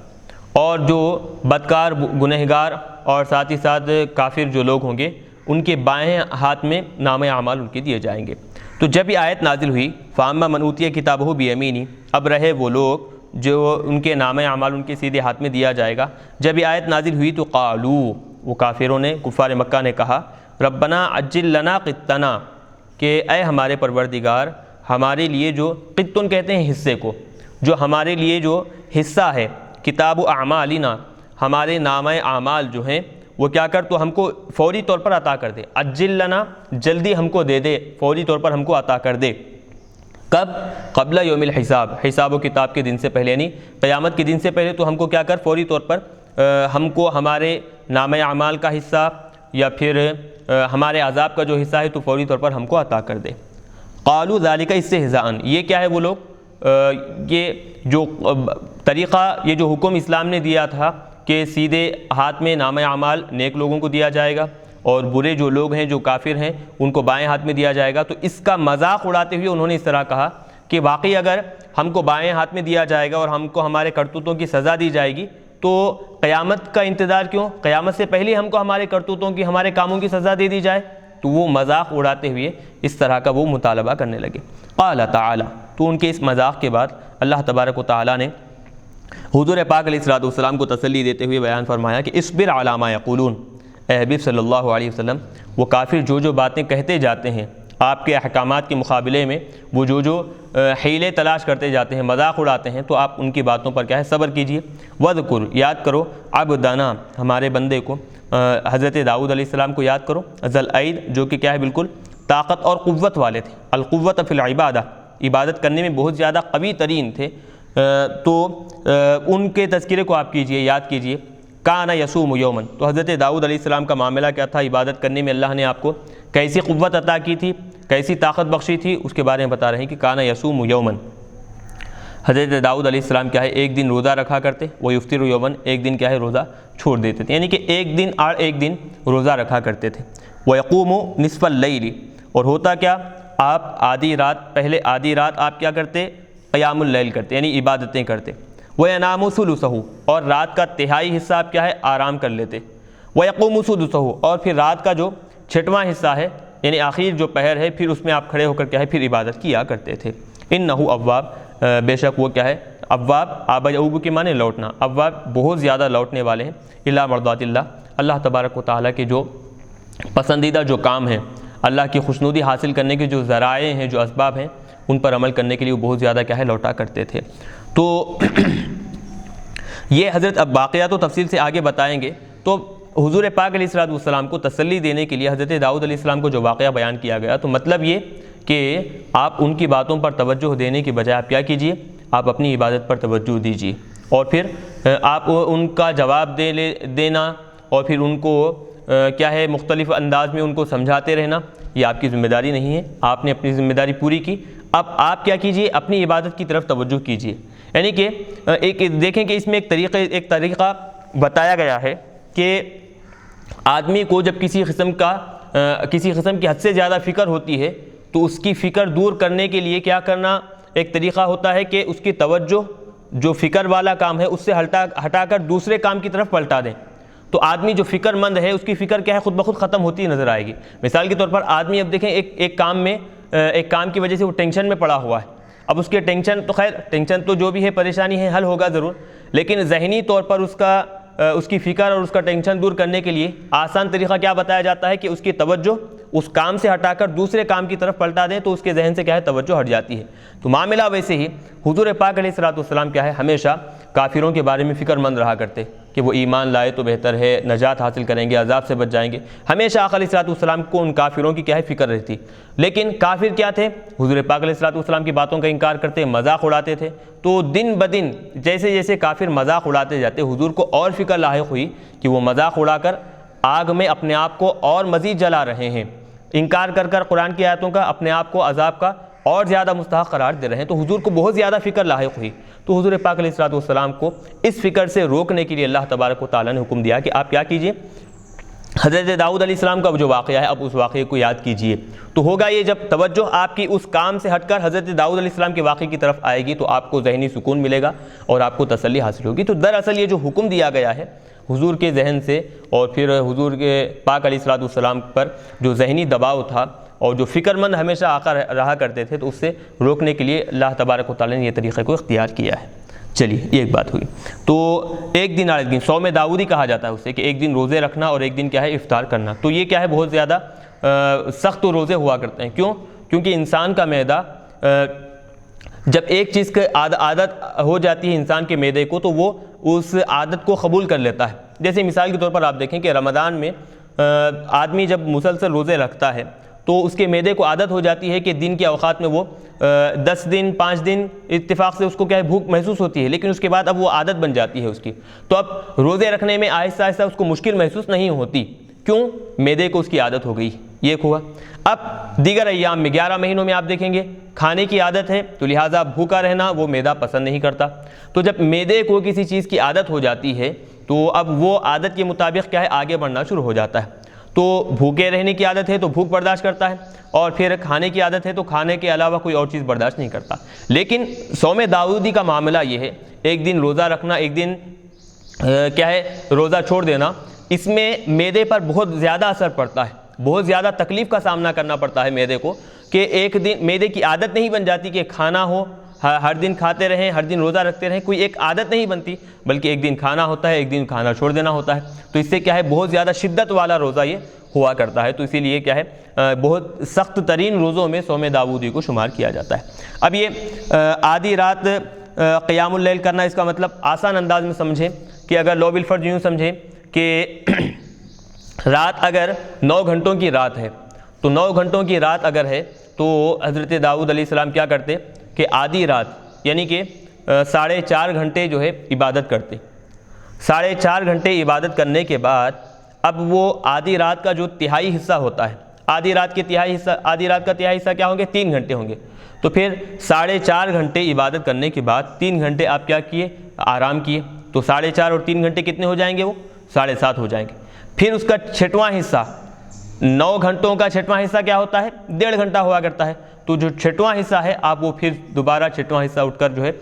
اور جو بدکار گنہگار اور ساتھ ہی ساتھ کافر جو لوگ ہوں گے ان کے بائیں ہاتھ میں نامہ اعمال ان کے دیے جائیں گے۔ تو جب یہ آیت نازل ہوئی فاما من اوتی کتابہ بیمینی، اب رہے وہ لوگ جو ان کے نامہ اعمال ان کے سیدھے ہاتھ میں دیا جائے گا، جب یہ آیت نازل ہوئی تو قالو، وہ کافروں نے، کفار مکہ نے کہا ربنا عجل لنا قطنا، کہ اے ہمارے پروردگار ہمارے لیے جو قطن کہتے ہیں حصے کو، جو ہمارے لیے جو حصہ ہے، کتاب اعمالنا، ہمارے نامہ اعمال جو ہیں وہ کیا کر تو ہم کو فوری طور پر عطا کر دے، عجل لنا جلدی ہم کو دے دے، فوری طور پر ہم کو عطا کر دے۔ کب؟ قبل یوم الحساب، حساب و کتاب کے دن سے پہلے، یعنی قیامت کے دن سے پہلے تو ہم کو کیا کر فوری طور پر ہم کو ہمارے نامہ اعمال کا حصہ یا پھر ہمارے عذاب کا جو حصہ ہے تو فوری طور پر ہم کو عطا کر دے۔ قالوا ذالک استہزاء، یہ کیا ہے وہ لوگ، یہ جو طریقہ، یہ جو حکم اسلام نے دیا تھا کہ سیدھے ہاتھ میں نامہ اعمال نیک لوگوں کو دیا جائے گا اور برے جو لوگ ہیں جو کافر ہیں ان کو بائیں ہاتھ میں دیا جائے گا، تو اس کا مذاق اڑاتے ہوئے انہوں نے اس طرح کہا کہ واقعی اگر ہم کو بائیں ہاتھ میں دیا جائے گا اور ہم کو ہمارے کرتوتوں کی سزا دی جائے گی تو قیامت کا انتظار کیوں؟ قیامت سے پہلے ہم کو ہمارے کرتوتوں کی، ہمارے کاموں کی سزا دے دی جائے۔ تو وہ مذاق اڑاتے ہوئے اس طرح کا وہ مطالبہ کرنے لگے۔ قال تعالی، تو ان کے اس مذاق کے بعد اللہ تبارک و تعالی نے حضور پاک علیہ الصلوۃ والسلام کو تسلی دیتے ہوئے بیان فرمایا کہ اصبر علی ما یقولون، اے حبیب صلی اللہ علیہ وسلم، وہ کافر جو جو باتیں کہتے جاتے ہیں آپ کے احکامات کے مقابلے میں، وہ جو جو حیلے تلاش کرتے جاتے ہیں، مذاق اڑاتے ہیں، تو آپ ان کی باتوں پر کیا ہے صبر کیجئے۔ وذکر، یاد کرو، عبدنا، ہمارے بندے کو، حضرت داؤد علیہ السلام کو یاد کرو، ذل العید، جو کہ کیا ہے بالکل طاقت اور قوت والے تھے، القوت فی العبادہ، عبادت کرنے میں بہت زیادہ قوی ترین تھے، تو ان کے تذکرے کو آپ کیجئے، یاد کیجئے۔ کان یصوم یومن، تو حضرت داؤد علیہ السلام کا معاملہ کیا تھا، عبادت کرنے میں اللہ نے آپ کو کیسی قوت عطا کی تھی، کیسی طاقت بخشی تھی، اس کے بارے میں بتا رہے ہیں کہ کان یصوم یومن، حضرت داؤد علیہ السلام کیا ہے ایک دن روزہ رکھا کرتے، وہ یفطر یومن، ایک دن کیا ہے روزہ چھوڑ دیتے تھے، یعنی کہ ایک دن اور ایک دن روزہ رکھا کرتے تھے۔ ویقوم نصف اللیل، اور ہوتا کیا، آپ آدھی رات، پہلے آدھی رات آپ کیا کرتے، قیام اللیل کرتے، یعنی عبادتیں کرتے۔ وینام ثلثہ، اور رات کا تہائی حصہ آپ کیا ہے آرام کر لیتے۔ ویقوم سدسہ، اور پھر رات کا جو چھٹواں حصہ ہے یعنی آخر جو پہر ہے، پھر اس میں آپ کھڑے ہو کر کیا ہے پھر عبادت کیا کرتے تھے۔ انہ اواب، بے شک وہ کیا ہے اواب، آب یعوب کے معنی لوٹنا، اواب بہت زیادہ لوٹنے والے ہیں، الی مرضات اللہ، اللہ تبارک و تعالیٰ کے جو پسندیدہ جو کام ہیں، اللہ کی خوشنودی حاصل کرنے کے جو ذرائع ہیں، جو اسباب ہیں، ان پر عمل کرنے کے لیے وہ بہت زیادہ کیا ہے لوٹا کرتے تھے۔ تو یہ حضرت اب واقعات و تفصیل سے آگے بتائیں گے۔ تو حضور پاک علیہ الصلوۃ والسلام کو تسلی دینے کے لیے حضرت داؤد علیہ السلام کو جو واقعہ بیان کیا گیا، تو مطلب یہ کہ آپ ان کی باتوں پر توجہ دینے کی بجائے آپ کیا کیجئے، آپ اپنی عبادت پر توجہ دیجیے، اور پھر آپ ان کا جواب دینا اور پھر ان کو کیا ہے مختلف انداز میں ان کو سمجھاتے رہنا، یہ آپ کی ذمہ داری نہیں ہے، آپ نے اپنی ذمہ داری پوری کی۔ اب آپ کیا کیجئے، اپنی عبادت کی طرف توجہ کیجئے، یعنی کہ ایک دیکھیں کہ اس میں ایک طریقہ بتایا گیا ہے کہ آدمی کو جب کسی قسم کی حد سے زیادہ فکر ہوتی ہے تو اس کی فکر دور کرنے کے لیے کیا کرنا، ایک طریقہ ہوتا ہے کہ اس کی توجہ جو فکر والا کام ہے اس سے ہٹا کر دوسرے کام کی طرف پلٹا دیں۔ تو آدمی جو فکر مند ہے اس کی فکر کیا ہے، خود بخود ختم ہوتی نظر آئے گی۔ مثال کے طور پر آدمی اب دیکھیں ایک کام کی وجہ سے وہ ٹینشن میں پڑا ہوا ہے، اب اس کے ٹینشن تو جو بھی ہے پریشانی ہے حل ہوگا ضرور، لیکن ذہنی طور پر اس کی فکر اور اس کا ٹینشن دور کرنے کے لیے آسان طریقہ کیا بتایا جاتا ہے کہ اس کی توجہ اس کام سے ہٹا کر دوسرے کام کی طرف پلٹا دیں، تو اس کے ذہن سے کیا ہے توجہ ہٹ جاتی ہے۔ تو معاملہ ویسے ہی حضور پاک علیہ الصلوۃ والسلام کیا ہے، ہمیشہ کافروں کے بارے میں فکر مند رہا کرتے کہ وہ ایمان لائے تو بہتر ہے، نجات حاصل کریں گے، عذاب سے بچ جائیں گے۔ ہمیشہ آقا علیہ الصلوۃ والسلام کو ان کافروں کی کیا ہے فکر رہتی، لیکن کافر کیا تھے، حضور پاک علیہ الصلوۃ والسلام کی باتوں کا انکار کرتے، مذاق اڑاتے تھے۔ تو دن بدن جیسے جیسے کافر مذاق اڑاتے جاتے، حضور کو اور فکر لاحق ہوئی کہ وہ مذاق اڑا کر آگ میں اپنے آپ کو اور مزید جلا رہے ہیں، انکار کر قرآن کی آیتوں کا اپنے آپ کو عذاب کا اور زیادہ مستحق قرار دے رہے ہیں۔ تو حضور کو بہت زیادہ فکر لاحق ہوئی، تو حضور پاک علیہ الصلوۃ والسلام کو اس فکر سے روکنے کے لیے اللہ تبارک و تعالیٰ نے حکم دیا کہ آپ کیا کیجئے، حضرت داؤد علیہ السلام کا جو واقعہ ہے اب اس واقعے کو یاد کیجئے۔ تو ہوگا یہ جب توجہ آپ کی اس کام سے ہٹ کر حضرت داؤد علیہ السلام کے واقعے کی طرف آئے گی تو آپ کو ذہنی سکون ملے گا اور آپ کو تسلی حاصل ہوگی۔ تو دراصل یہ جو حکم دیا گیا ہے حضور کے ذہن سے اور پھر حضور کے پاک علیہ الصلوۃ والسلام پر جو ذہنی دباؤ تھا اور جو فکر مند ہمیشہ آقا رہا کرتے تھے، تو اس سے روکنے کے لیے اللہ تبارک و تعالیٰ نے یہ طریقے کو اختیار کیا ہے۔ چلیے یہ ایک بات ہوئی۔ تو ایک دن آج دن صوم داؤدی کہا جاتا ہے اسے، کہ ایک دن روزے رکھنا اور ایک دن کیا ہے افطار کرنا۔ تو یہ کیا ہے بہت زیادہ سخت روزے ہوا کرتے ہیں، کیونکہ انسان کا معدہ جب ایک چیز کی عادت ہو جاتی ہے انسان کے معدے کو تو وہ اس عادت کو قبول کر لیتا ہے۔ جیسے مثال کے طور پر آپ دیکھیں کہ رمضان میں آدمی جب مسلسل روزے رکھتا ہے تو اس کے معدے کو عادت ہو جاتی ہے کہ دن کے اوقات میں وہ 10 دن 5 دن اتفاق سے اس کو کیا ہے بھوک محسوس ہوتی ہے، لیکن اس کے بعد اب وہ عادت بن جاتی ہے اس کی، تو اب روزے رکھنے میں آہستہ آہستہ اس کو مشکل محسوس نہیں ہوتی، کیوں؟ معدے کو اس کی عادت ہو گئی، یہ ہوا۔ اب دیگر ایام میں 11 مہینوں میں آپ دیکھیں گے کھانے کی عادت ہے، تو لہٰذا بھوکا رہنا وہ معدہ پسند نہیں کرتا۔ تو جب معدے کو کسی چیز کی عادت ہو جاتی ہے تو اب وہ عادت کے مطابق کیا ہے آگے بڑھنا شروع ہو جاتا ہے۔ تو بھوکے رہنے کی عادت ہے تو بھوک برداشت کرتا ہے، اور پھر کھانے کی عادت ہے تو کھانے کے علاوہ کوئی اور چیز برداشت نہیں کرتا۔ لیکن صوم داؤدی کا معاملہ یہ ہے، ایک دن روزہ رکھنا، ایک دن کیا ہے روزہ چھوڑ دینا، اس میں معدے پر بہت زیادہ اثر پڑتا ہے، بہت زیادہ تکلیف کا سامنا کرنا پڑتا ہے معدے کو، کہ ایک دن معدے کی عادت نہیں بن جاتی کہ کھانا ہو، ہر دن کھاتے رہیں، ہر دن روزہ رکھتے رہیں، کوئی ایک عادت نہیں بنتی، بلکہ ایک دن کھانا ہوتا ہے، ایک دن کھانا چھوڑ دینا ہوتا ہے۔ تو اس سے کیا ہے بہت زیادہ شدت والا روزہ یہ ہوا کرتا ہے، تو اسی لیے کیا ہے بہت سخت ترین روزوں میں صوم داؤدی کو شمار کیا جاتا ہے۔ اب یہ آدھی رات قیام اللیل کرنا، اس کا مطلب آسان انداز میں سمجھیں کہ اگر لو بالفرض یوں سمجھیں کہ رات اگر 9 گھنٹوں کی رات ہے، تو 9 گھنٹوں کی رات اگر ہے تو حضرت داؤد علیہ السلام کیا کرتے کہ آدھی رات یعنی کہ 4.5 گھنٹے جو ہے عبادت کرتے۔ 4.5 گھنٹے عبادت کرنے کے بعد اب وہ آدھی رات کا جو تہائی حصہ ہوتا ہے، آدھی رات کا تہائی حصہ کیا ہوں گے؟ 3 گھنٹے ہوں گے۔ تو پھر 4.5 گھنٹے عبادت کرنے کے بعد 3 گھنٹے آپ کیا کیے؟ آرام کیے۔ تو 4.5 اور 3 گھنٹے کتنے ہو جائیں گے؟ وہ 7.5 ہو جائیں گے۔ پھر اس کا 6واں حصہ، 9 گھنٹوں کا 6واں حصہ کیا ہوتا ہے؟ 1.5 گھنٹہ ہوا کرتا ہے۔ تو جو 6واں حصہ ہے آپ وہ پھر دوبارہ 6واں حصہ اٹھ کر جو ہے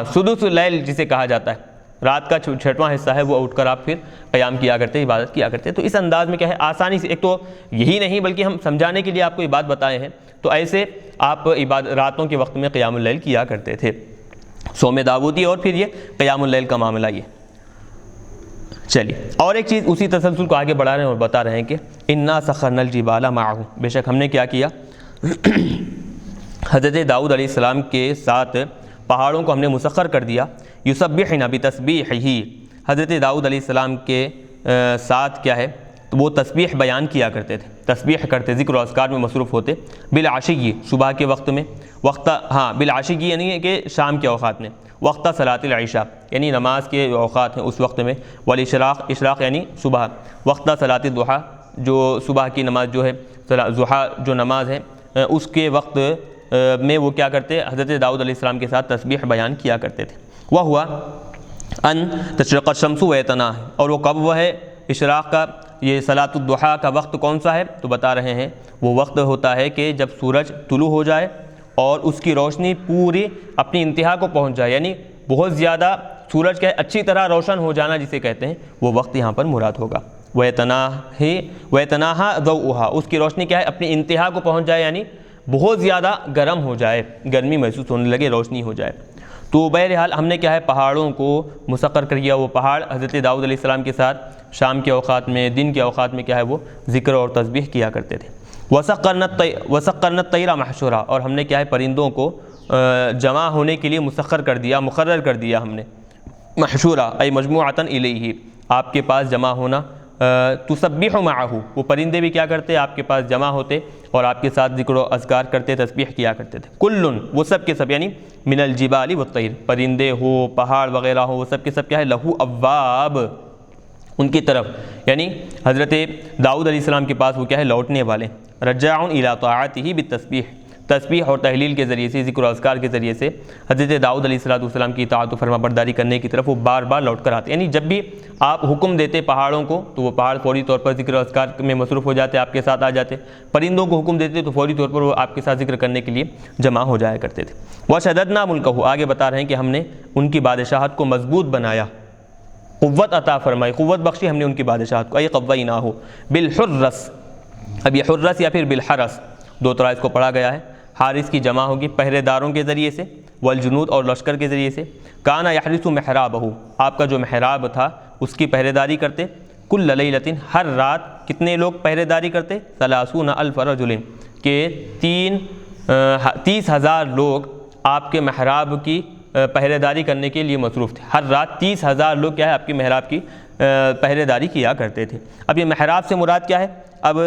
سدس اللیل جسے کہا جاتا ہے، رات کا 6واں حصہ ہے وہ اٹھ کر آپ پھر قیام کیا کرتے، عبادت کیا کرتے۔ تو اس انداز میں کیا ہے آسانی سے، ایک تو یہی نہیں بلکہ ہم سمجھانے کے لیے آپ کو یہ بات بتائے ہیں، تو ایسے آپ راتوں کے وقت میں قیام اللیل کیا کرتے تھے، صوم داؤدی اور پھر یہ قیام اللیل کا معاملہ یہ۔ چلیے اور ایک چیز اسی تسلسل کو آگے بڑھا رہے ہیں اور بتا رہے ہیں کہ انا سخرنا الجبال معه، بے شک ہم نے کیا کیا حضرت داؤد علیہ السلام کے ساتھ پہاڑوں کو ہم نے مسخر کر دیا، یسبحن بتسبیحہ، حضرت داؤد علیہ السلام کے ساتھ کیا ہے تو وہ تسبیح بیان کیا کرتے تھے، تسبیح کرتے، ذکر و اذکار میں مصروف ہوتے، بالعشی صبح کے وقت میں، بالعشی یعنی کہ شام کے اوقات میں، وقت صلاۃ العشاء یعنی نماز کے اوقات ہیں اس وقت میں، والاشراق اشراق یعنی صبح، وقت صلاۃ الضحیٰ جو صبح کی نماز جو ہے ضحیٰ جو نماز ہے اس کے وقت میں وہ کیا کرتے، حضرت داؤد علیہ السلام کے ساتھ تسبیح بیان کیا کرتے تھے۔ وہ ہوا ان تشرق الشمس ویتناہ، اور وہ کب وہ ہے اشراق کا، یہ صلاۃ الضحیٰ کا وقت کون سا ہے تو بتا رہے ہیں وہ وقت ہوتا ہے کہ جب سورج طلوع ہو جائے اور اس کی روشنی پوری اپنی انتہا کو پہنچ جائے، یعنی بہت زیادہ سورج کا اچھی طرح روشن ہو جانا جسے کہتے ہیں، وہ وقت یہاں پر مراد ہوگا۔ وَيَتَنَاهَا ضَوْءُهَا، اس کی روشنی کیا ہے اپنی انتہا کو پہنچ جائے، یعنی بہت زیادہ گرم ہو جائے، گرمی محسوس ہونے لگے، روشنی ہو جائے۔ تو بہرحال ہم نے کیا ہے پہاڑوں کو مسخر کر دیا، وہ پہاڑ حضرت داؤد علیہ السلام کے ساتھ شام کے اوقات میں، دن کے اوقات میں کیا ہے وہ ذکر اور تسبیح کیا کرتے تھے۔ وَسَخَّرْنَا الطَّيْرَ مَحْشُورًا، اور ہم نے کیا ہے پرندوں کو جمع ہونے کے لیے مسخر کر دیا، مقرر کر دیا ہم نے، محشورا ای مجموعۃ الیہ، آپ کے پاس جمع ہونا، تسبح معہ، وہ پرندے بھی کیا کرتے آپ کے پاس جمع ہوتے اور آپ کے ساتھ ذکر و اذکار کرتے، تسبیح کیا کرتے تھے۔ کلن، وہ سب کے سب، یعنی من الجبال والطیر، پرندے ہو پہاڑ وغیرہ ہو، وہ سب کے سب کیا ہے لہو اواب، ان کی طرف یعنی حضرت داؤد علیہ السلام کے پاس وہ کیا ہے لوٹنے والے، رجاع الی طاعتہ بالتسبیح، تسبیح اور تحلیل کے ذریعے سے، ذکر و اذکار کے ذریعے سے حضرت داؤد علیہ السلام کی اطاعت و فرما برداری کرنے کی طرف وہ بار بار لوٹ کر آتے، یعنی جب بھی آپ حکم دیتے پہاڑوں کو تو وہ پہاڑ فوری طور پر ذکر و اذکار میں مصروف ہو جاتے، آپ کے ساتھ آ جاتے، پرندوں کو حکم دیتے تو فوری طور پر وہ آپ کے ساتھ ذکر کرنے کے لیے جمع ہو جایا کرتے تھے۔ وَشَدَدْنَا مُلْكَهُ، آگے بتا رہے ہیں کہ ہم نے ان کی بادشاہت کو مضبوط بنایا، قوت عطا فرمائی، قوت بخشی ہم نے ان کی بادشاہت کو، ای قویناہ بالحرس، اب یہ حرس یا پھر بالحرس دو طرح اس کو پڑھا گیا ہے، حارس کی جمع ہوگی پہرے داروں کے ذریعے سے، والجنود اور لشکر کے ذریعے سے، کانا یحرس محرابہ، آپ کا جو محراب تھا اس کی پہرے داری کرتے، کل لیلۃ، ہر رات کتنے لوگ پہرے داری کرتے، 30,000 رجل، کہ 30,000 لوگ آپ کے محراب کی پہرے داری کرنے کے لیے مصروف تھے، ہر رات 30,000 لوگ کیا ہے آپ کے محراب کی پہرے داری کیا کرتے تھے۔ اب یہ محراب سے مراد کیا ہے، اب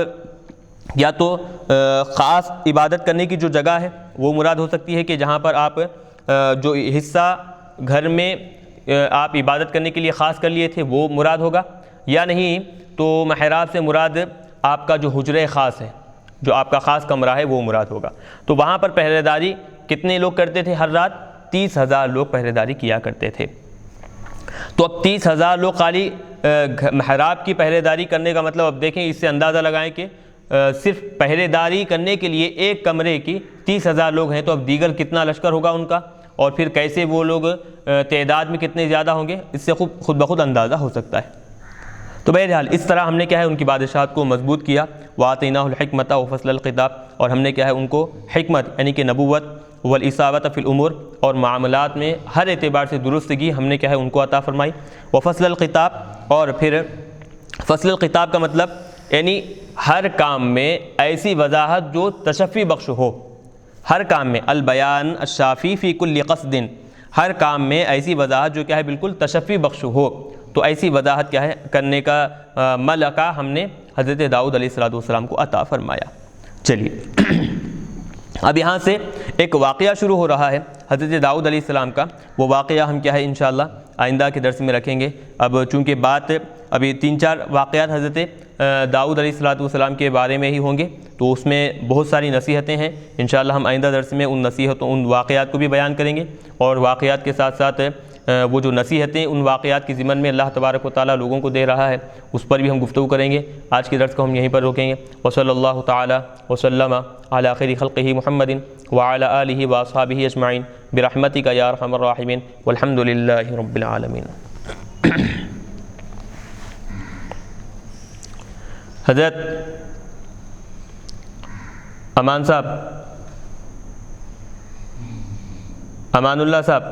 یا تو خاص عبادت کرنے کی جو جگہ ہے وہ مراد ہو سکتی ہے کہ جہاں پر آپ جو حصہ گھر میں آپ عبادت کرنے کے لیے خاص کر لیے تھے وہ مراد ہوگا، یا نہیں تو محراب سے مراد آپ کا جو حجرہ خاص ہے، جو آپ کا خاص کمرہ ہے وہ مراد ہوگا۔ تو وہاں پر پہرے داری کتنے لوگ کرتے تھے ہر رات، 30,000 لوگ پہرے داری کیا کرتے تھے۔ تو اب 30,000 لوگ خالی محراب کی پہرے داری کرنے کا مطلب اب دیکھیں، اس سے اندازہ لگائیں کہ صرف پہرے داری کرنے کے لیے ایک کمرے کی 30,000 لوگ ہیں، تو اب دیگر کتنا لشکر ہوگا ان کا، اور پھر کیسے وہ لوگ تعداد میں کتنے زیادہ ہوں گے، اس سے خود بخود اندازہ ہو سکتا ہے۔ تو بہرحال اس طرح ہم نے کیا ہے ان کی بادشاہت کو مضبوط کیا، وَآتَيْنَاهُ الْحِكْمَةَ وَفَصْلَ الْخِطَابِ، اور ہم نے کیا ہے ان کو حکمت یعنی کہ نبوت، والإصابة فی الامور، اور معاملات میں ہر اعتبار سے درستگی ہم نے کیا ہے ان کو عطا فرمائی، وفصل الخطاب، اور پھر فصل الخطاب کا مطلب یعنی ہر کام میں ایسی وضاحت جو تشفی بخش ہو، ہر کام میں البیان الشافی فی کل قصد، ہر کام میں ایسی وضاحت جو کیا ہے بالکل تشفی بخش ہو، تو ایسی وضاحت کیا ہے کرنے کا ملکہ ہم نے حضرت داؤد علیہ السلام کو عطا فرمایا۔ چلیے اب یہاں سے ایک واقعہ شروع ہو رہا ہے حضرت داؤد علیہ السلام کا، وہ واقعہ ہم کیا ہے انشاءاللہ آئندہ کے درس میں رکھیں گے۔ اب چونکہ بات ابھی 3-4 واقعات حضرت داؤد علیہ السلام کے بارے میں ہی ہوں گے، تو اس میں بہت ساری نصیحتیں ہیں، انشاءاللہ ہم آئندہ درس میں ان نصیحتوں، ان واقعات کو بھی بیان کریں گے، اور واقعات کے ساتھ ساتھ وہ جو نصیحتیں ان واقعات کی ضمن میں اللہ تبارک و تعالیٰ لوگوں کو دے رہا ہے اس پر بھی ہم گفتگو کریں گے۔ آج کے درس کو ہم یہیں پر روکیں گے۔ وصلی اللہ تعالیٰ وسلم علی خیر خلقہ محمد وعلی آلہ واصحابہ اجمعین برحمتک یا ارحم الراحمین والحمد للہ رب العالمین۔ حضرت امان صاحب، امان اللہ صاحب،